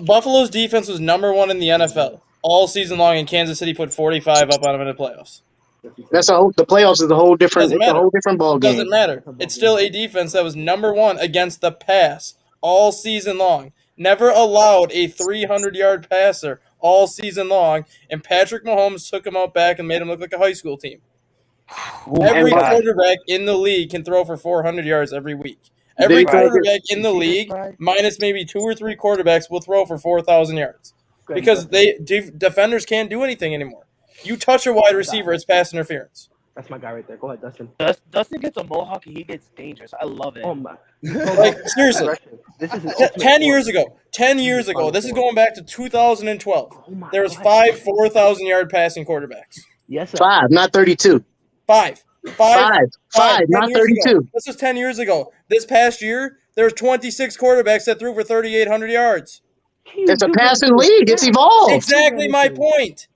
Buffalo's defense was number 1 in the NFL all season long, and Kansas City put 45 up on them in the playoffs. The playoffs is a whole different. Doesn't It's a matter. whole different ball game. Doesn't matter. It's still a defense that was number 1 against the pass all season long. Never allowed a 300-yard passer all season long, and Patrick Mahomes took him out back and made him look like a high school team. Every quarterback in the league can throw for 400 yards every week. Every quarterback in the league, minus maybe 2 or 3 quarterbacks, will throw for 4,000 yards because defenders can't do anything anymore. You touch a wide receiver, it's pass interference. That's my guy right there. Go ahead, Dustin. Dustin gets a mohawk and he gets dangerous. I love it. Oh my! Like seriously, This is 10 years ago. 10 years ago. This is going back to 2012. There was 5 4,000-yard passing quarterbacks. Yes, sir. 5, not 32. 5, Five, 10 not years ago. 32. This was 10 years ago. This past year, there was 26 quarterbacks that threw for 3,800 yards. It's a passing league. It's evolved. Exactly my point.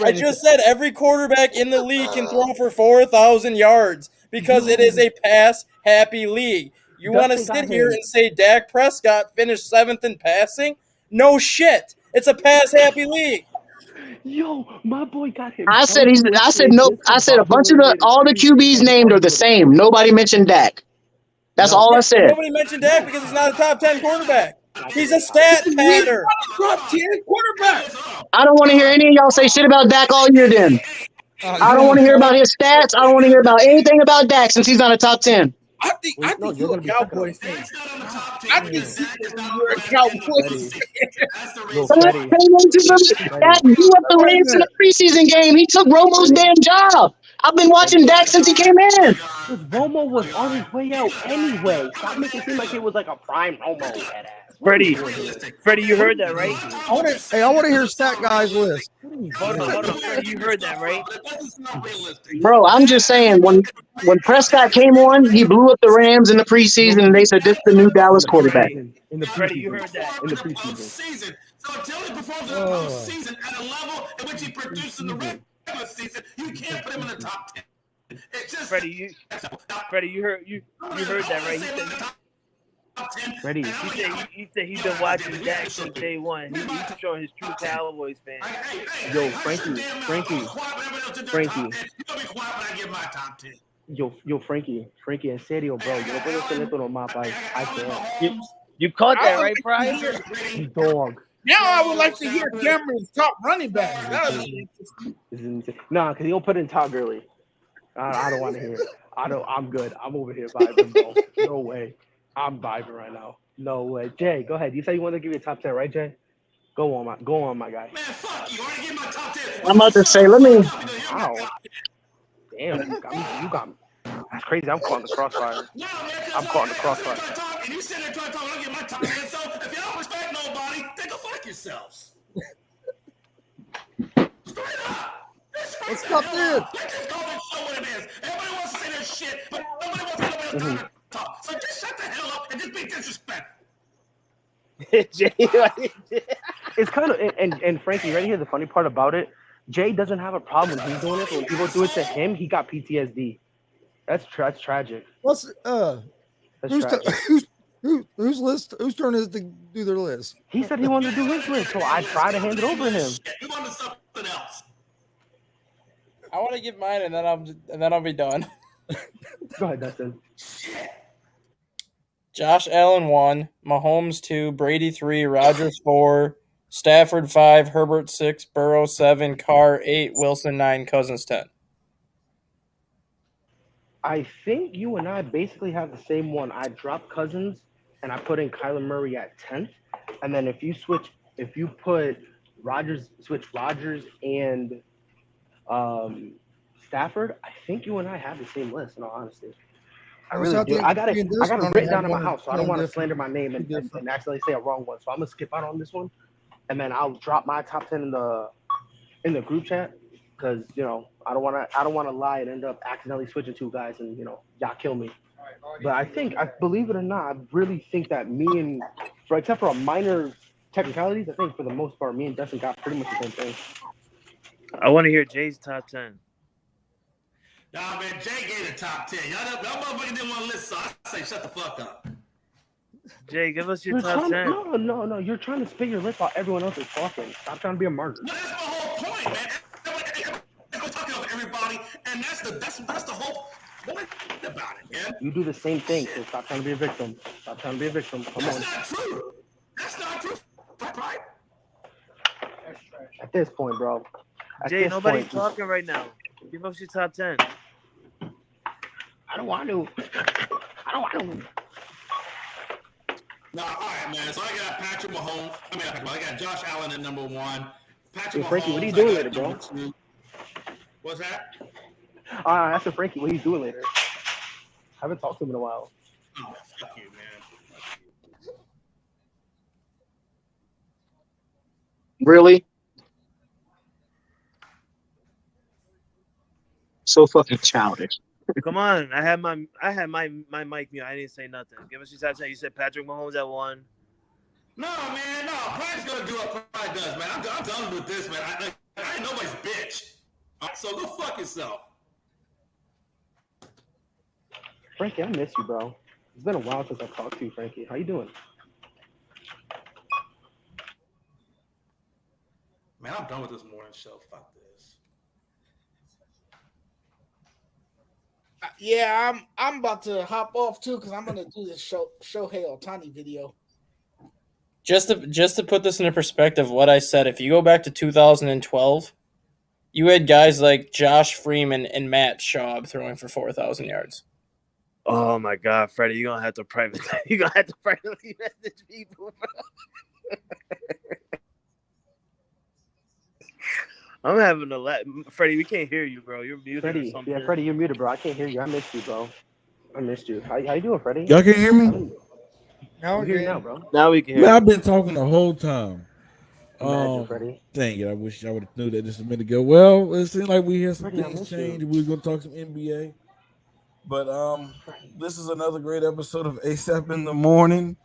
I just said every quarterback in the league can throw for 4,000 yards because it is a pass-happy league. You want to sit here and say Dak Prescott finished 7th in passing? No shit. It's a pass-happy league. Yo, my boy got him. I said no. I said a bunch of all the QBs named are the same. Nobody mentioned Dak. That's all I said. Nobody mentioned Dak because he's not a top 10 quarterback. He's a stat pattern. Top 10 quarterback. I don't want to hear any of y'all say shit about Dak all year then. I don't want to hear about his stats. I don't want to hear about anything about Dak since he's not a top 10. I think you're a Cowboys fan. I think you're a Cowboys fan. Dak blew up the Rams in a preseason game. He took Romo's damn job. I've been watching Dak since he came in. Romo was on his way out anyway. Stop making it seem like it was like a prime Romo. Freddie, you heard that, right? I want to hear Stat Guy's list. Hold on, Freddie, you heard that, right? Bro, I'm just saying, when Prescott came on, he blew up the Rams in the preseason, and they said this is the new Dallas quarterback. In the Freddie, you heard that. In the preseason. So until he performs in the postseason at a level in which he produced in the regular season, you can't put him in the top 10. It's just Freddie, you heard that, right? He said Freddie. He said he's been watching Dak since day one. He's showing his true Cowboys fan. Yo, Frankie. Yo, Frankie, en serio, bro. Yo no puedo hacer esto nomás, I can't. You caught that, right, Brian? Dog. Now I would like to hear Cameron's top running back. That would be interesting. Nah, because he'll put in Todd Gurley. I don't want to hear it. I'm good. I'm over here vibing, bro. No way. I'm vibing right now. No way. Jay, go ahead. You said you wanted to give me a top 10, right, Jay? Go on, my guy. Man, fuck you. I already gave my top 10. I'm about to say, let me. Wow. Damn, you got me. That's crazy. I'm caught in the crossfire. I'm caught in the crossfire. And you sitting there trying to talk, I get my top 10. So if you don't respect nobody, then go fuck yourselves. Straight up. Let's stop there. Let's just call this show what it is. Everybody wants to say their shit, but nobody wants to know what talk. So just shut the hell up and just be disrespectful. It's kind of and Frankie, right here, the funny part about it, Jay doesn't have a problem when he's doing it, but when people do it to him, he got PTSD. That's tragic. What's That's tragic. whose list? Whose turn is to do their list? He said he wanted to do his list, so I tried to hand it over to him. You wanted something else. I want to give mine, and then I'll be done. Go ahead, Dustin. Josh Allen 1, Mahomes 2, Brady 3, Rodgers 4, Stafford 5, Herbert 6, Burrow 7, Carr 8, Wilson 9, Cousins 10. I think you and I basically have the same one. I dropped Cousins and I put in Kyler Murray at 10th. And then if you put switch Rodgers and Stafford, I think you and I have the same list, in all honesty. I really do. I got it written down in my house, so I don't want to slander my name and accidentally say a wrong one. So I'm gonna skip out on this one, and then I'll drop my top 10 in the group chat because I don't want to lie and end up accidentally switching two guys and y'all kill me. But I believe it or not, I really think that except for a minor technicalities, I think for the most part, me and Dustin got pretty much the same thing. I want to hear Jay's top 10. Nah, man, Jay gave the top 10. Y'all motherfuckers didn't want to listen, so I say shut the fuck up. Jay, give us your top 10. No. You're trying to spit your lip while everyone else is talking. Stop trying to be a martyr. Well, that's my whole point, man. Everyone's talking over everybody, and that's the whole point about it, man. You do the same thing, so stop trying to be a victim. Come on. That's not true. That's not true. Right? At this point, bro. Jay, nobody's talking right now. Give us your top 10. I don't want to. No, all right, man. So I got Patrick Mahomes. I got Josh Allen at number 1. Patrick Mahomes. Frankie, what are you doing later, bro? What's that? I said, Frankie, what are you doing later? I haven't talked to him in a while. Oh, fuck you, man. Really? So fucking childish. Come on, I had my mic mute. I didn't say nothing. Give us your top 10. You said Patrick Mahomes at 1. No, man, no. Pride's gonna do what Pride does, man. I'm done with this, man. I ain't nobody's bitch. All right, so go fuck yourself. Frankie, I miss you, bro. It's been a while since I talked to you, Frankie. How you doing? Man, I'm done with this morning show. Fuck this. Yeah, I'm about to hop off too because I'm gonna do this Shohei Ohtani video. Just to put this into perspective, what I said, if you go back to 2012, you had guys like Josh Freeman and Matt Schaub throwing for 4,000 yards. Oh my God, Freddie, you're gonna have to privately message people, bro. I'm having a lot. Freddie, we can't hear you, bro. You're muted. Freddie, Freddie, you're muted, bro. I can't hear you. I missed you, bro. I missed you. How you doing, Freddie? Y'all can hear me? Now we hear you now, bro. Now we can hear Man, you. I've been talking the whole time. Imagine, Freddie. Dang it, I wish I would have knew that just a minute ago. Well, it seems like we hear some Freddie, I things miss change. you. We were going to talk some NBA. But this is another great episode of ASAP in the Morning.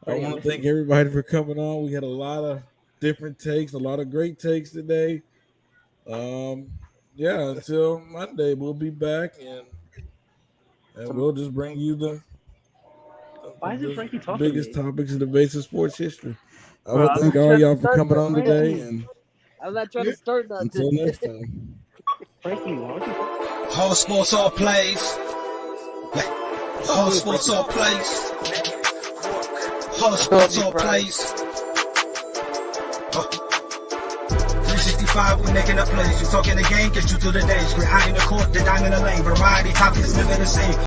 I want to thank everybody for coming on. We had a lot of different takes, a lot of great takes today. Until Monday, we'll be back and we'll just bring you the Why is it Frankie talking biggest to me? topics in the base of sports history. I want to thank all y'all for coming on today, and I'm not trying to start nothing. until next time. Frankie, why don't you? Whole sports all plays. Whole sports all plays. Whole sports all plays. 365, we making up plays. You talking the game, get you through the days. We're high in the court, the dime in the lane. Variety topics, living the same.